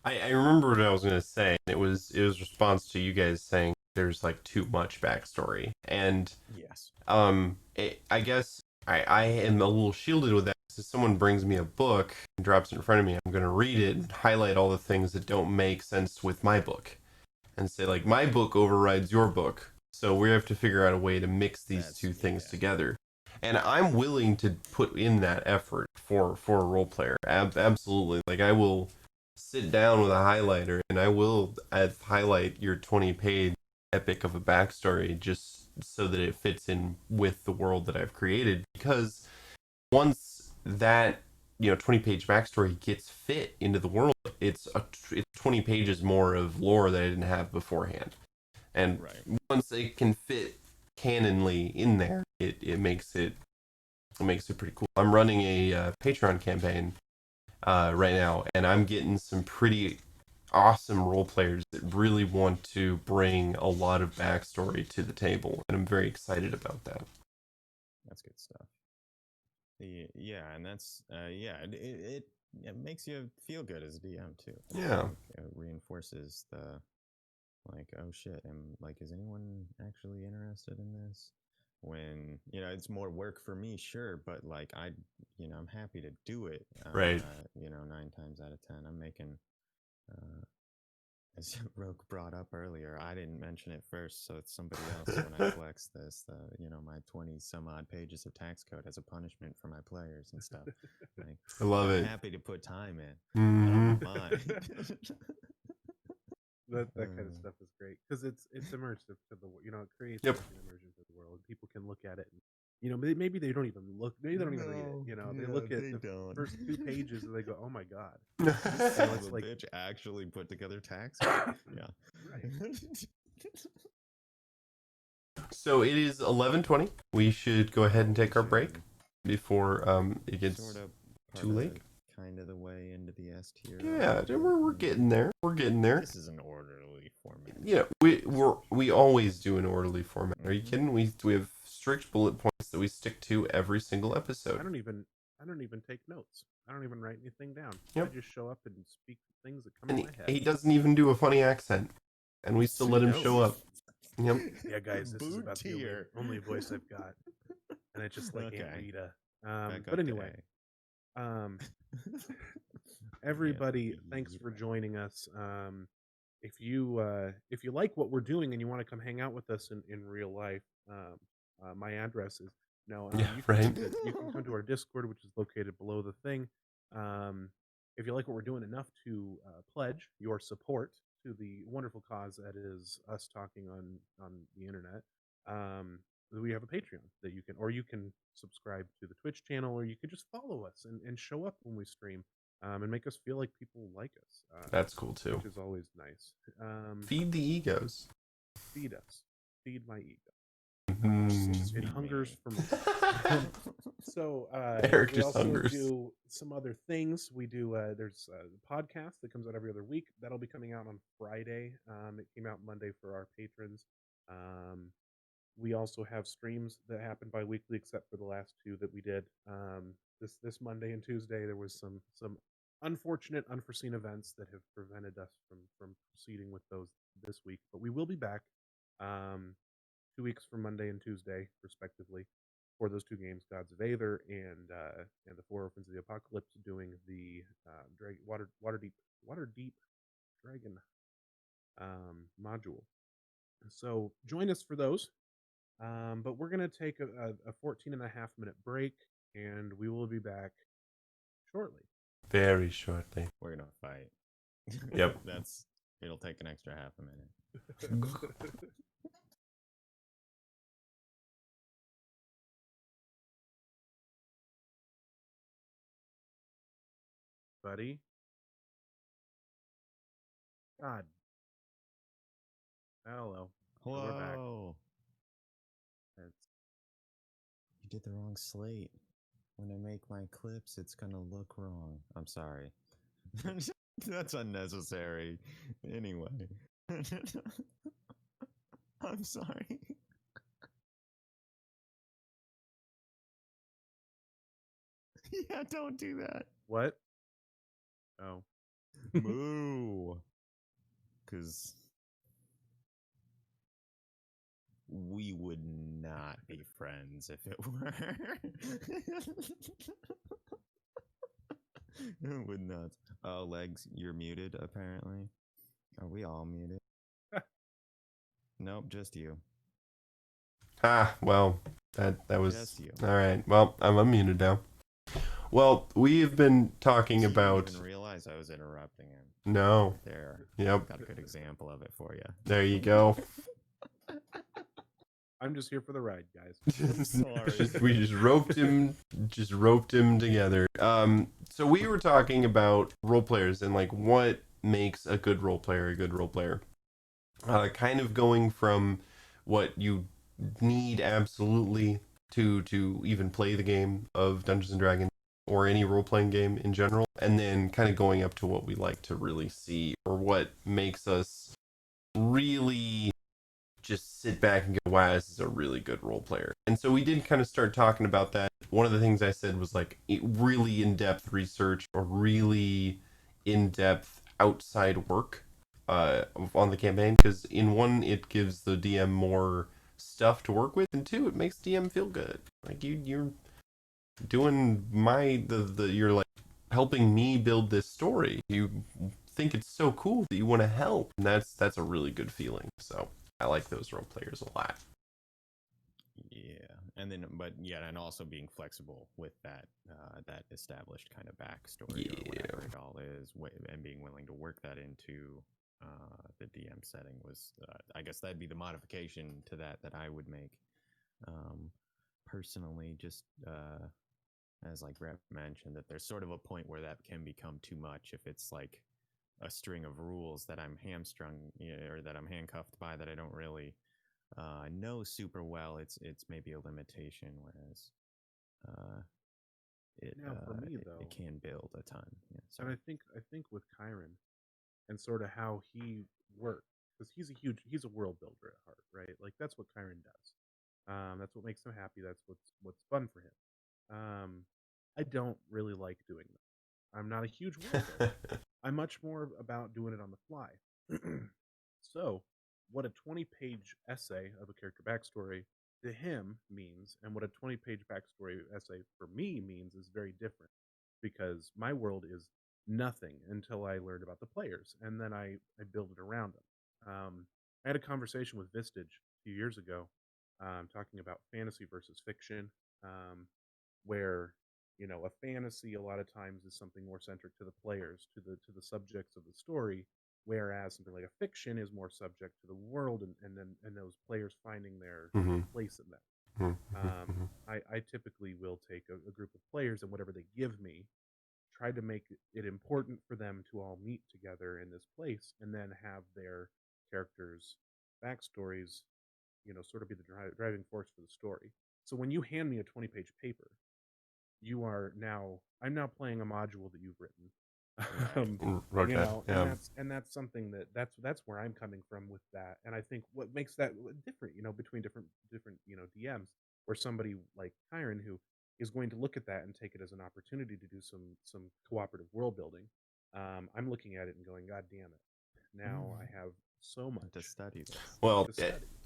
I remember what I was gonna say. It was response to you guys saying there's like too much backstory, and yes, I guess I am a little shielded with that. So someone brings me a book and drops it in front of me, I'm going to read it and highlight all the things that don't make sense with my book and say, like, my book overrides your book. So we have to figure out a way to mix these two things together. And I'm willing to put in that effort for a role player. Absolutely. Like, I will sit down with a highlighter and I will highlight your 20-page epic of a backstory just so that it fits in with the world that I've created. Because once that 20-page backstory gets fit into the world, it's 20 pages more of lore that I didn't have beforehand. And once it can fit canonly in there, it makes it pretty cool. I'm running a Patreon campaign right now, and I'm getting some pretty awesome role players that really want to bring a lot of backstory to the table, and I'm very excited about that. That's good stuff. And that's it makes you feel good as a DM too. Yeah, it reinforces the like, oh shit, and like, is anyone actually interested in this? When it's more work for me, sure, but like I'm happy to do it. Right. 9 times out of 10, I'm making. As Rogue brought up earlier, I didn't mention it first, so it's somebody else when I flex this. My 20 some odd pages of tax code as a punishment for my players and stuff. Like, I love it. I'm happy to put time in. I don't mind. That kind of stuff is great because it's immersive to the it creates an immersion to the world. People can look at it and maybe they don't even look. Maybe they don't even read it. They look at the first 2 pages and they go, "Oh my god!" It's like bitch actually put together tax. Yeah, right. So it is 11:20. We should go ahead and take our break before it gets sort of too late. Kind of the way into the S tier. Yeah, we're getting there. We're getting there. This is an orderly format. We always do an orderly format. Are you kidding? We have strict bullet points that we stick to every single episode. I don't even take notes. I don't even write anything down. Yep. I just show up and speak things that come in my head. He doesn't even do a funny accent, and we still let him show up. Yep. Yeah, guys, this is about the only voice I've got, and it's just like Aunt Rita. But anyway, Everybody, thanks for joining us. If you like what we're doing and you want to come hang out with us in real life, my address is no. Yeah, You right. you can come to our Discord, which is located below the thing. If you like what we're doing enough to pledge your support to the wonderful cause that is us talking on the internet, we have a Patreon that you can, or you can subscribe to the Twitch channel, or you can just follow us and show up when we stream, and make us feel like people like us. That's cool too. Which is always nice. Feed the egos. Feed us. Feed my ego. Mm. It hungers for me. So Eric we just also hungers. do some other things. We do there's a podcast that comes out every other week. That'll be coming out on Friday. It came out Monday for our patrons. We also have streams that happen bi-weekly, except for the last two that we did. This Monday and Tuesday, there was some unfortunate, unforeseen events that have prevented us from proceeding with those this week. But we will be back 2 weeks from Monday and Tuesday, respectively, for those two games, Gods of Aether and the Four Orphans of the Apocalypse, doing the Waterdeep Dragon module. So join us for those. But we're going to take a 14.5-minute break, and we will be back shortly. Very shortly. We're gonna fight. Yep. It'll take an extra half a minute. Buddy. God. Hello. Whoa. We're back. You did the wrong slate. When I make my clips, it's gonna look wrong. I'm sorry. That's unnecessary. Anyway. I'm sorry. Yeah, don't do that. What? Oh. Moo. Because we would not be friends if it were. It would not. Oh, Legs, you're muted, apparently. Are we all muted? Nope, just you. Well, that was Just you. all right. Well, I'm unmuted now. Well, we've been talking about. You didn't even realize I was interrupting him. No. There. Yep. Got a good example of it for you. There you go. I'm just here for the ride, guys. I'm sorry. We just roped him together. So we were talking about role players and like what makes a good role player a good role player. Kind of going from what you need absolutely to even play the game of Dungeons and Dragons or any role-playing game in general, and then kind of going up to what we like to really see or what makes us really just sit back and go, wow, this is a really good role player. And so we did kind of start talking about that. One of the things I said was like really in-depth research or really in-depth outside work on the campaign, because in one, it gives the DM more stuff to work with, and two, it makes DM feel good. Like you're doing you're like helping me build this story. You think it's so cool that you want to help, and that's a really good feeling. So I like those role players a lot. Yeah, and then, and also being flexible with that that established kind of backstory or whatever it all is, and being willing to work that into the DM setting was, I guess that'd be the modification to that I would make. Personally, just as like Rep mentioned, that there's sort of a point where that can become too much if it's like a string of rules that I'm hamstrung or that I'm handcuffed by that I don't really know super well. It's maybe a limitation, whereas For me though, it can build a ton. Yeah, and I think with Kyron and sort of how he works, because he's a world builder at heart, right? Like that's what Kyron does. That's what makes him happy. That's what's fun for him. I don't really like doing that. I'm not a huge world builder. I'm much more about doing it on the fly. So, what a 20-page essay of a character backstory to him means, and what a 20-page backstory essay for me means, is very different. because my world is nothing until I learned about the players, and then I build it around them. I had a conversation with Vistage a few years ago, talking about fantasy versus fiction, where a fantasy a lot of times is something more centric to the players, to the subjects of the story, whereas something like a fiction is more subject to the world, and those players finding their Mm-hmm. place in that. Mm-hmm. Mm-hmm. I typically will take a group of players and whatever they give me, try to make it important for them to all meet together in this place, and then have their characters' backstories, sort of be the driving force for the story. So when you hand me a 20-page paper, I'm now playing a module that you've written. Okay. Yeah. And that's something that's where I'm coming from with that. And I think what makes that different, between different DMs, or somebody like Kyron, who is going to look at that and take it as an opportunity to do some cooperative world building. I'm looking at it and going, God damn it! Now I have so much to study this. Well,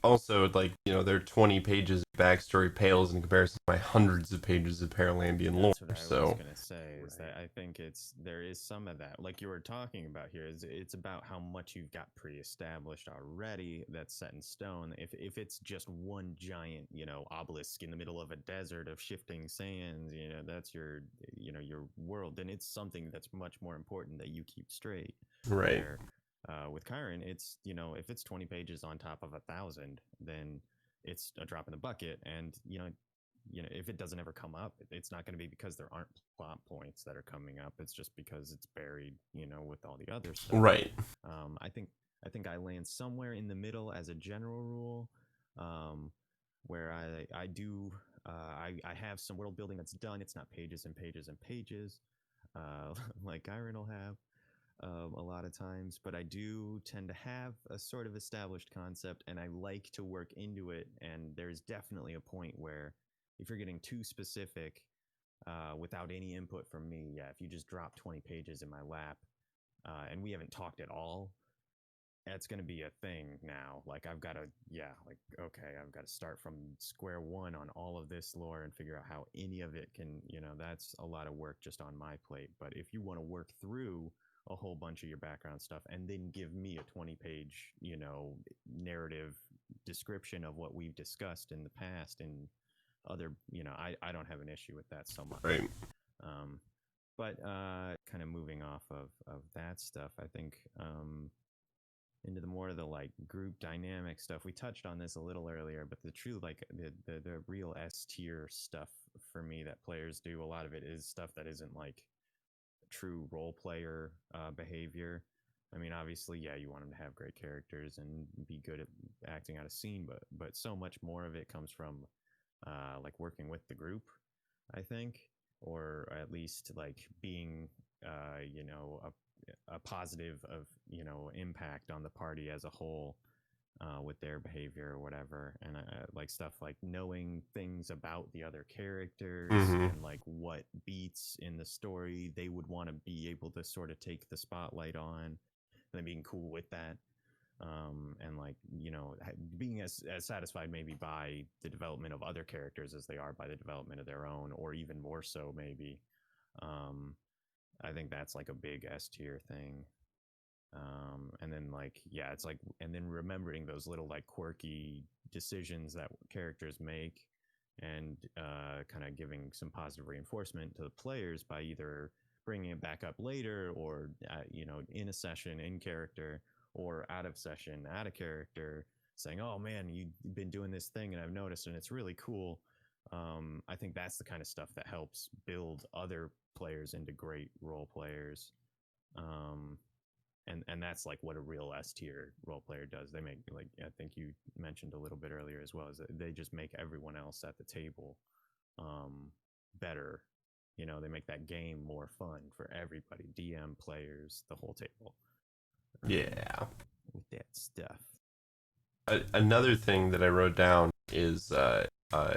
also, like, their 20 pages of backstory pales in comparison to my hundreds of pages of Paralandian lore. That's what I was gonna say. Is that I think there is some of that, like you were talking about here. It's about how much you've got pre-established already that's set in stone. If it's just one giant, obelisk in the middle of a desert of shifting sands, that's your world. Then it's something that's much more important that you keep straight. Right. Where, with Kyron, it's if it's 20 pages on top of 1,000, then it's a drop in the bucket. And if it doesn't ever come up, it's not going to be because there aren't plot points that are coming up. It's just because it's buried, with all the other stuff. Right. I think I land somewhere in the middle as a general rule, where I have some world building that's done. It's not pages and pages and pages, like Kyron will have. A lot of times, but I do tend to have a sort of established concept, and I like to work into it. And there's definitely a point where if you're getting too specific without any input from me, if you just drop 20 pages in my lap and we haven't talked at all, that's going to be a thing now. Like I've got to, okay, I've got to start from square one on all of this lore and figure out how any of it can, that's a lot of work just on my plate. But if you want to work through a whole bunch of your background stuff and then give me a 20-page, narrative description of what we've discussed in the past and other, I don't have an issue with that so much. Right. But kind of moving off of that stuff, I think into the more of the like group dynamic stuff. We touched on this a little earlier, but the true like the real S tier stuff for me that players do, a lot of it is stuff that isn't like true role player behavior. I mean, obviously, you want them to have great characters and be good at acting out a scene, but so much more of it comes from like working with the group, I think, or at least like being a positive of impact on the party as a whole with their behavior or whatever. And like stuff like knowing things about the other characters and like what beats in the story they would want to be able to sort of take the spotlight on, and then being cool with that. And like being as satisfied maybe by the development of other characters as they are by the development of their own, or even more so maybe. I think that's like a big S tier thing. And then like it's like, and then remembering those little like quirky decisions that characters make, and kind of giving some positive reinforcement to the players by either bringing it back up later, or in a session in character, or out of session out of character, saying, oh man, you've been doing this thing and I've noticed and it's really cool. I think that's the kind of stuff that helps build other players into great role players. And that's like what a real S tier role player does. They make, like I think you mentioned a little bit earlier as well, is that they just make everyone else at the table better. They make that game more fun for everybody, DM, players, the whole table. With that stuff. Another thing that I wrote down is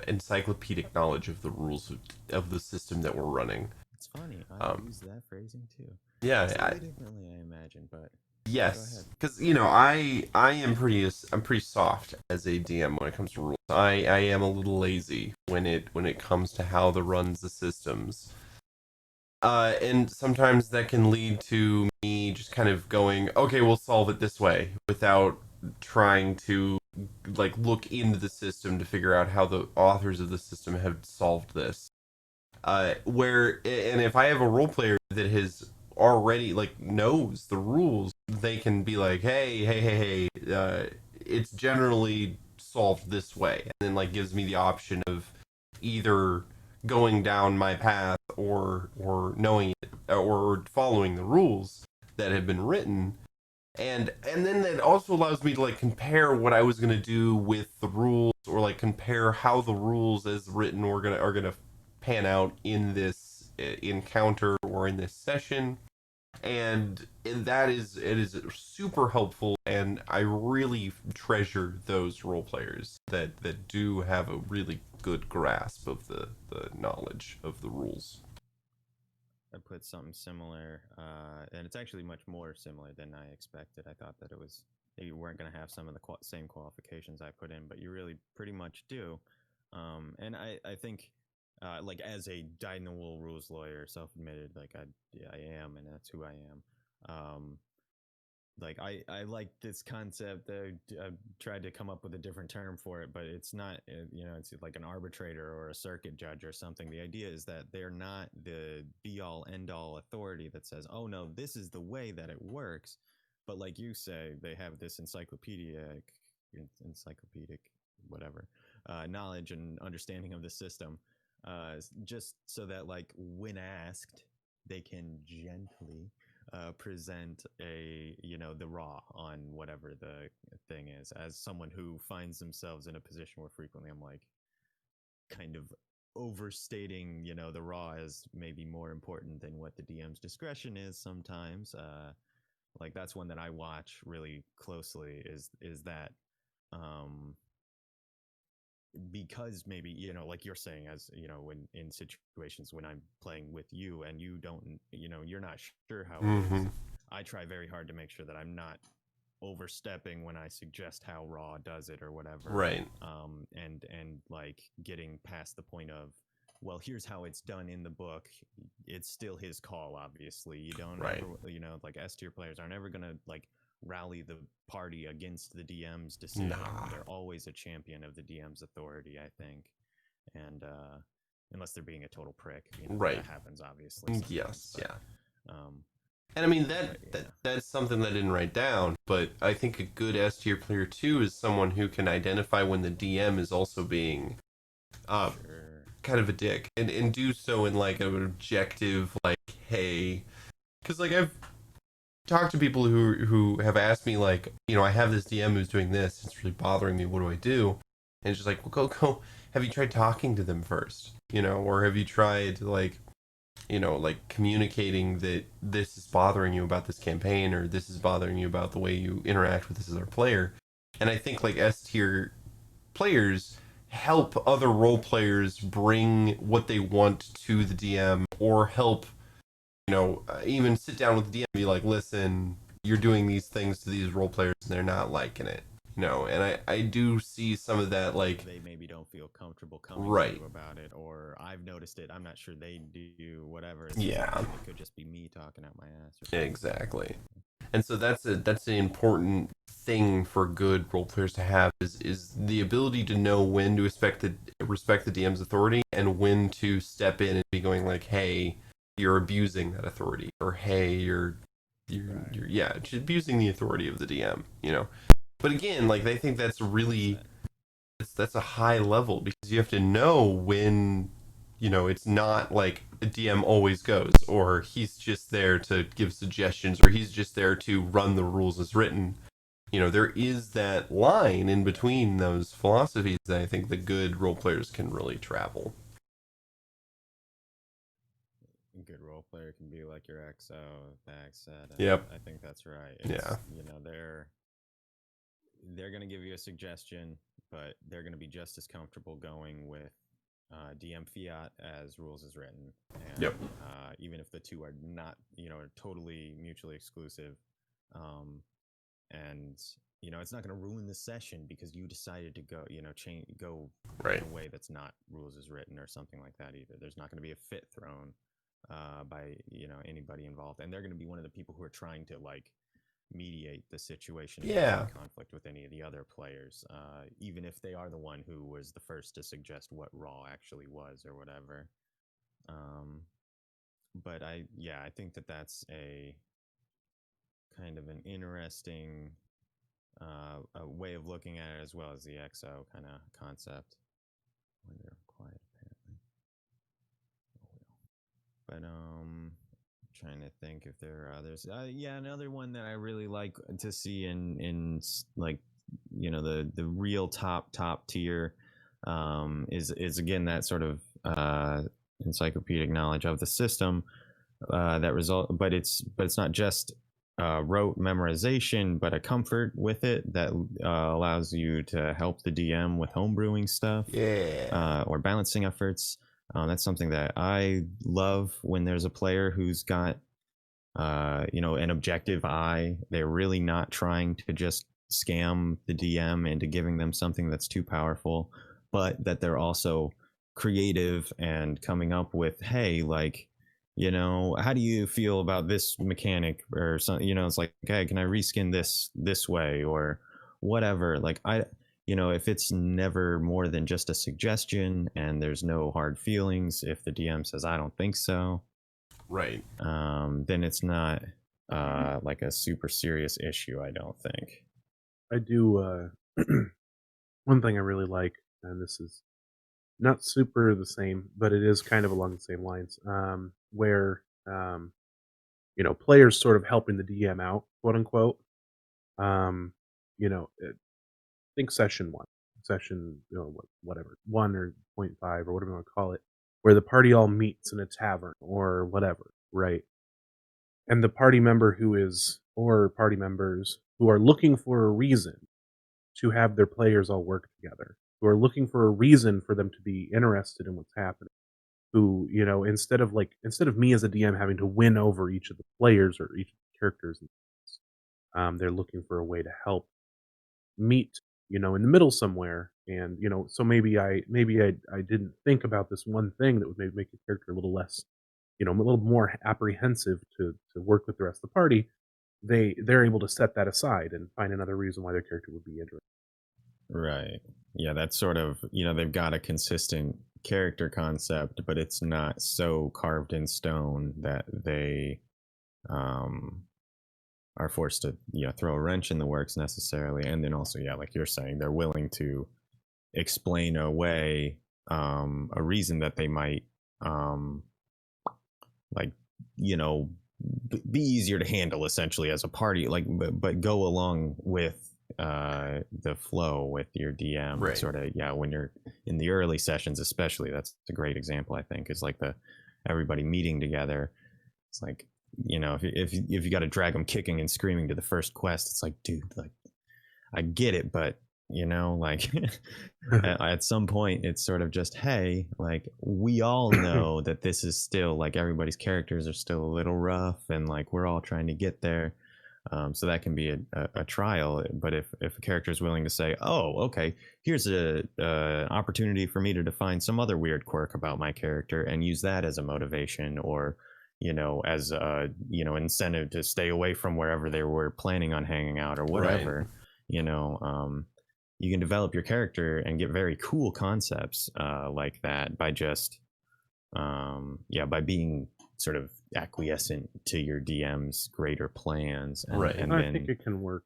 encyclopedic knowledge of the rules of the system that we're running. It's funny. I use that phrasing too. Yeah, differently, I imagine, but yes, because I'm pretty soft as a DM when it comes to rules. I am a little lazy when it comes to how the runs the systems. And sometimes that can lead to me just kind of going, okay, we'll solve it this way without trying to like look into the system to figure out how the authors of the system have solved this. And if I have a role player that has already like knows the rules, they can be like, hey, it's generally solved this way, and then like gives me the option of either going down my path or knowing it or following the rules that have been written. And then that also allows me to like compare what I was gonna do with the rules, or like compare how the rules as written are gonna pan out in this encounter or in this session. And it is super helpful, and I really treasure those role players that do have a really good grasp of the knowledge of the rules. I put something similar, and it's actually much more similar than I expected. I thought that it was you weren't going to have some of the same qualifications I put in, but you really pretty much do. And I think, like as a dyed-in-the-wool rules lawyer, self-admitted, like I am, and that's who I am. Like I like this concept. I've tried to come up with a different term for it, but it's not. It's like an arbitrator or a circuit judge or something. The idea is that they're not the be-all, end-all authority that says, "Oh no, this is the way that it works." But like you say, they have this encyclopedic, whatever, knowledge and understanding of the system, just so that like when asked, they can gently present the raw on whatever the thing is. As someone who finds themselves in a position where frequently I'm like kind of overstating the raw as maybe more important than what the DM's discretion is sometimes. Like that's one that I watch really closely, is that because maybe like you're saying, as when in situations when I'm playing with you and you don't you're not sure how it is, I try very hard to make sure that I'm not overstepping when I suggest how raw does it or whatever, Right. And like getting past the point of, well, here's how it's done in the book. It's still his call, obviously. You don't Right. ever, like S tier players aren't ever gonna like rally the party against the DM's decision. Nah. They're always a champion of the DM's authority, I think. And unless they're being a total prick, Right. that happens obviously sometimes. Yes, But, yeah. And I mean that's something that I didn't write down, but I think a good S tier player too is someone who can identify when the DM is also being sure. kind of a dick, and do so in like an objective, like, hey, because like I've talked to people who have asked me like, I have this DM who's doing this, it's really bothering me, what do I do? And it's just like, well, go, have you tried talking to them first, or have you tried like like communicating that this is bothering you about this campaign, or this is bothering you about the way you interact with this other player. And I think like S tier players help other role players bring what they want to the DM, or help, even sit down with the DM and be like, listen, you're doing these things to these role players and they're not liking it. And I do see some of that, like they maybe don't feel comfortable coming right to you about it, or I've noticed it, I'm not sure they do, whatever. Yeah. It could just be me talking out my ass or something. Exactly. And so that's an important thing for good role players to have, is the ability to know when to respect the DM's authority, and when to step in and be going like, hey, you're abusing that authority, or hey, you're yeah, just abusing the authority of the DM, But again, like I think that's really that's a high level, because you have to know when it's not like a DM always goes, or he's just there to give suggestions, or he's just there to run the rules as written. There is that line in between those philosophies that I think the good role players can really travel. A good role player can be like your XO, Bax said. Yep. I think that's right. Yeah. They're going to give you a suggestion, but they're going to be just as comfortable going with DM fiat as rules as written. And, Yep. Even if the two are not, are totally mutually exclusive. And it's not going to ruin the session because you decided to go, go Right. in a way that's not rules as written or something like that either. There's not going to be a fit thrown. by anybody involved, and they're going to be one of the people who are trying to like mediate the situation and Yeah. conflict with any of the other players, even if they are the one who was the first to suggest what Raw actually was or whatever. But I think that that's a kind of an interesting a way of looking at it, as well as the XO kind of concept. When they're quiet, apparently. But trying to think if there are others. Another one that I really like to see in like the real top tier is again that sort of encyclopedic knowledge of the system that result, but it's not just rote memorization, but a comfort with it that allows you to help the DM with homebrewing stuff, or balancing efforts. That's something that I love when there's a player who's got an objective eye. They're really not trying to just scam the DM into giving them something that's too powerful, but that they're also creative and coming up with, hey, like, how do you feel about this mechanic or something? It's like, okay, can I reskin this way or whatever? Like, if it's never more than just a suggestion and there's no hard feelings, if the DM says, I don't think so, right, then it's not like a super serious issue, I don't think. I do. One thing I really like, and this is not super the same, but it is kind of along the same lines, where players sort of helping the DM out, quote unquote. Think session 1, session whatever 1 or 0.5 or whatever you want to call it, where the party all meets in a tavern or whatever, right? And the party member or party members who are looking for a reason to have their players all work together, who are looking for a reason for them to be interested in what's happening, who, instead of me as a DM having to win over each of the players or each of the characters, they're looking for a way to help meet, in the middle somewhere. And, so maybe I didn't think about this one thing that would maybe make a character a little less, a little more apprehensive to work with the rest of the party. They're able to set that aside and find another reason why their character would be interested. Right. Yeah, that's sort of, they've got a consistent character concept, but it's not so carved in stone that they are forced to throw a wrench in the works necessarily. And then also, like you're saying, they're willing to explain away a reason that they might be easier to handle essentially as a party, like but go along with the flow with your DM, right? Sort of, when you're in the early sessions, especially. That's a great example, I think, is like the everybody meeting together. It's like, if you got to drag them kicking and screaming to the first quest, it's like, dude, like, I get it, but like at some point it's sort of just, hey, like, we all know that this is still like everybody's characters are still a little rough and like we're all trying to get there. So that can be a trial. But if a character is willing to say, oh, okay, here's a opportunity for me to define some other weird quirk about my character and use that as a motivation, or as a incentive to stay away from wherever they were planning on hanging out or whatever, right. You can develop your character and get very cool concepts like that by just by being sort of acquiescent to your DM's greater plans. And, right. And I think it can work.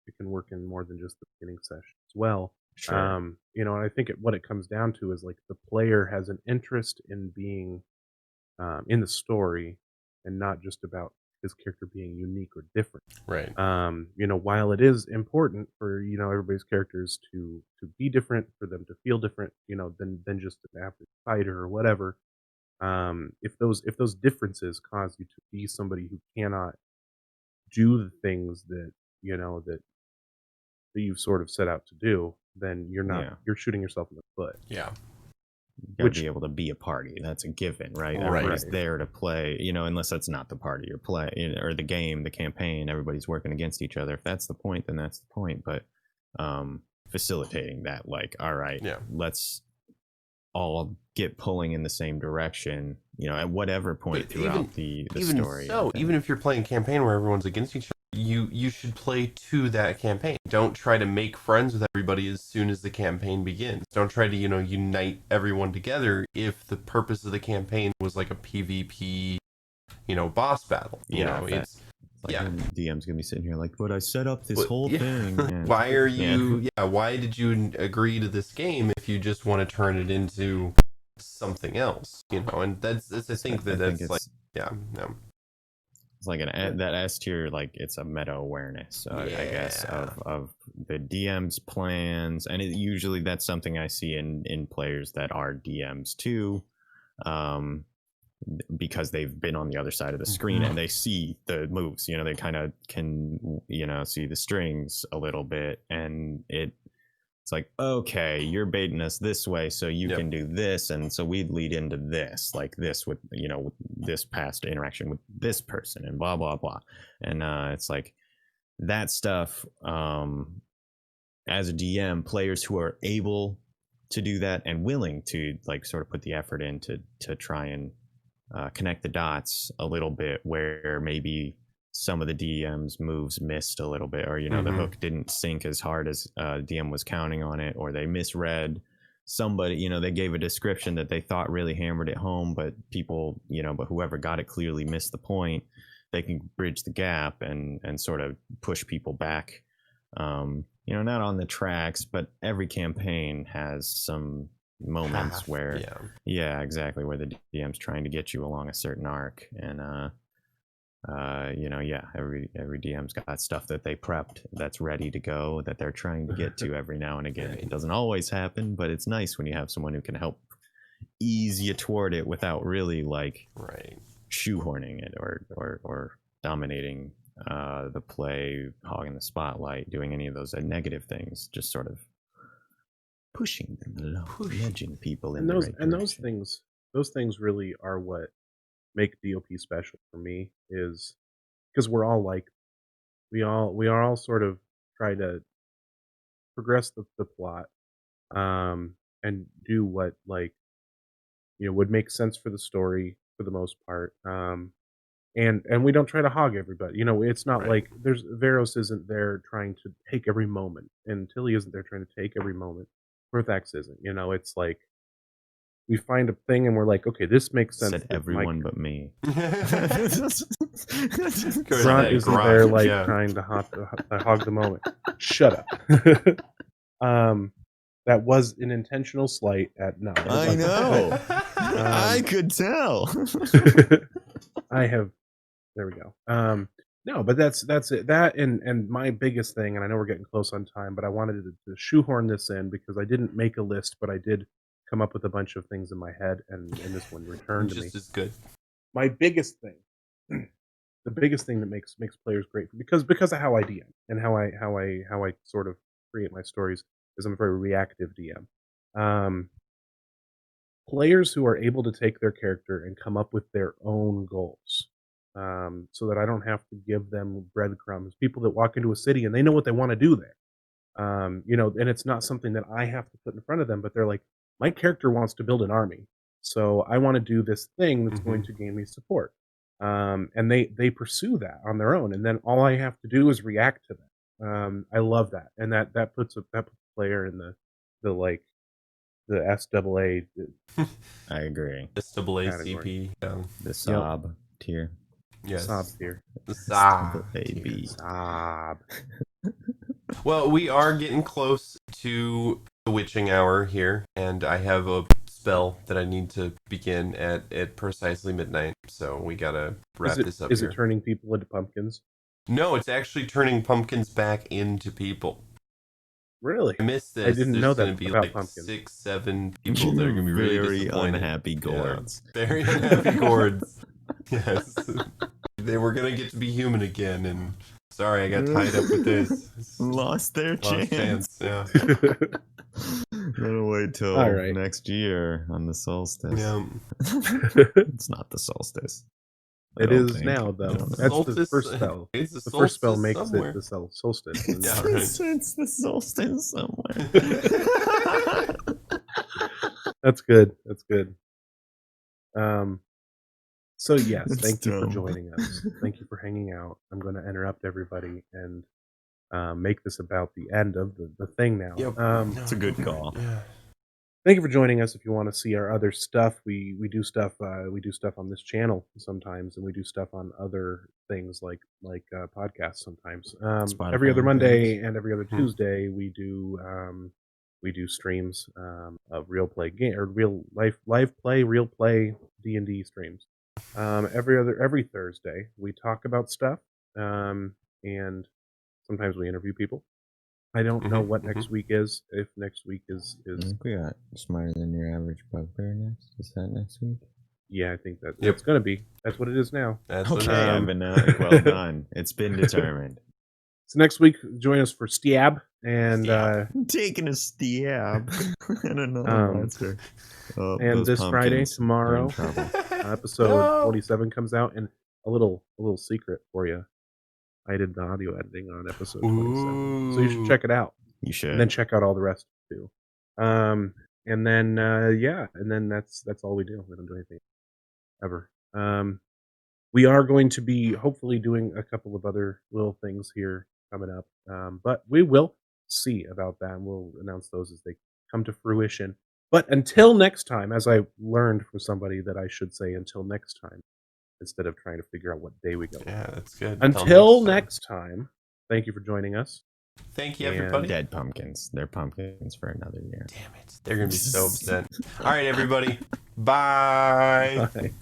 It can work in more than just the beginning session as well. Sure. And I think what it comes down to is like the player has an interest in being in the story, and not just about his character being unique or different. Right. While it is important for everybody's characters to be different, for them to feel different, than just an average fighter or whatever. If those differences cause you to be somebody who cannot do the things that that you've sort of set out to do, then you're shooting yourself in the foot. Yeah. You gotta be able to be a party. That's a given, right? Everybody's there to play, unless that's not the party you're playing, or the game, the campaign, everybody's working against each other. If that's the point, then that's the point. But facilitating that, like, all right, let's all get pulling in the same direction, at whatever point throughout the even story. So, even if you're playing a campaign where everyone's against each other, you should play to that campaign. Don't try to make friends with everybody as soon as the campaign begins. Don't try to, unite everyone together if the purpose of the campaign was like a PvP, boss battle. It's like DM's gonna be sitting here like, but I set up this whole thing. Yeah. Why are you? Yeah. Why did you agree to this game if you just want to turn it into something else? And that's I think that's like yeah. It's like that S tier, like it's a meta awareness, I guess, of the DM's plans, and usually that's something I see in players that are DMs too, because they've been on the other side of the screen and they see the moves. They kind of can see the strings a little bit, and it's like, okay, you're baiting us this way, so you can do this, and so we'd lead into this, like this with with this past interaction with this person, and blah blah blah, and it's like that stuff. As a DM, players who are able to do that and willing to like sort of put the effort in to try and connect the dots a little bit, where maybe some of the DM's moves missed a little bit, or the hook didn't sink as hard as DM was counting on it, or they misread somebody. They gave a description that they thought really hammered it home, but people, but whoever got it clearly missed the point. They can bridge the gap and sort of push people back. Not on the tracks, but every campaign has some moments where, exactly, where the DM's trying to get you along a certain arc, and every DM's got stuff that they prepped that's ready to go, that they're trying to get to every now and again. It doesn't always happen, but it's nice when you have someone who can help ease you toward it without really like shoehorning it or dominating the play, hogging the spotlight, doing any of those negative things. Just sort of pushing them along, nudging people in the right direction. Those things really are what make DOP special for me, is because we're all like, we are all sort of try to progress the plot, and do what, like, would make sense for the story for the most part, and we don't try to hog everybody. It's not like Veros isn't there trying to take every moment, and Tilly isn't there trying to take every moment. Verthax isn't. It's like, we find a thing and we're like, okay, this makes sense. Said everyone but me. Grant isn't there like trying to hog the moment. Shut up. That was an intentional slight at no. I know. I could tell. There we go. No, but that's it. That and my biggest thing, and I know we're getting close on time, but I wanted to shoehorn this in because I didn't make a list, but I did come up with a bunch of things in my head, and this one returned to me. Just as good. My biggest thing, the biggest thing that makes players great, because of how I DM and how I sort of create my stories, is I'm a very reactive DM. Players who are able to take their character and come up with their own goals, so that I don't have to give them breadcrumbs. People that walk into a city and they know what they want to do there, and it's not something that I have to put in front of them, but they're like, my character wants to build an army, so I want to do this thing that's going to gain me support. And they pursue that on their own, and then all I have to do is react to that. I love that, and that puts a player in the like the SAA. I agree. SAACP. The sob tier. Yes. Sob tier. The sob baby. Sob. Well, we are getting close to the witching hour here, and I have a spell that I need to begin at precisely midnight, so we gotta wrap this up. Is here. It turning people into pumpkins? No, it's actually turning pumpkins back into people. Really? I missed this. I didn't know that There's gonna be about like pumpkins. 6-7 people that are gonna be really very disappointed. unhappy gourds. Yeah, very unhappy gourds. Yes. They were gonna get to be human again, and sorry, I got tied up with this. Lost their chance. Yeah. Gotta wait till next year on the solstice. Yeah. It's not the solstice. It is now, though. That's the first spell. It's the first spell makes somewhere. it the solstice. Yeah, right. It's the solstice somewhere. That's good. That's good. So yes, It's thank you for dumb. joining us. Thank you for hanging out. I'm going to interrupt everybody and make this about the end of the thing now. Yep. It's a good call. Yeah. Thank you for joining us. If you want to see our other stuff, we do stuff on this channel sometimes, and we do stuff on other things like podcasts sometimes. Every Spotify other and Monday and every other Hmm. Tuesday we do streams of real play game or real play D&D streams. Every Thursday we talk about stuff, and sometimes we interview people. I don't know what next week is. If next week is I think we got Smarter Than Your Average Bugbear next. Is that next week? yeah, I think that Yep. it's gonna be. That's what it is now. That's what Okay, it is. Evan. Well done. It's been determined. So next week, join us for Stiab and I'm taking a stab. I don't know. Answer. Oh, and those this Friday, pumpkins are in tomorrow, trouble. episode No. 47 comes out, and a little secret for you. I did the audio editing on episode 27, so you should Ooh. check it out. You should. And then check out all the rest too. And then and then that's all we do. We don't do anything ever. We are going to be hopefully doing a couple of other little things here coming up, but we will see about that, and we'll announce those as they come to fruition. But until next time, as I learned from somebody that I should say until next time instead of trying to figure out what day we go. Yeah, that's good. Until next time, thank you for joining us. Thank you, And- everybody. Dead pumpkins. They're pumpkins for another year. Damn it. They're going to be so upset. All right, everybody. Bye. Bye.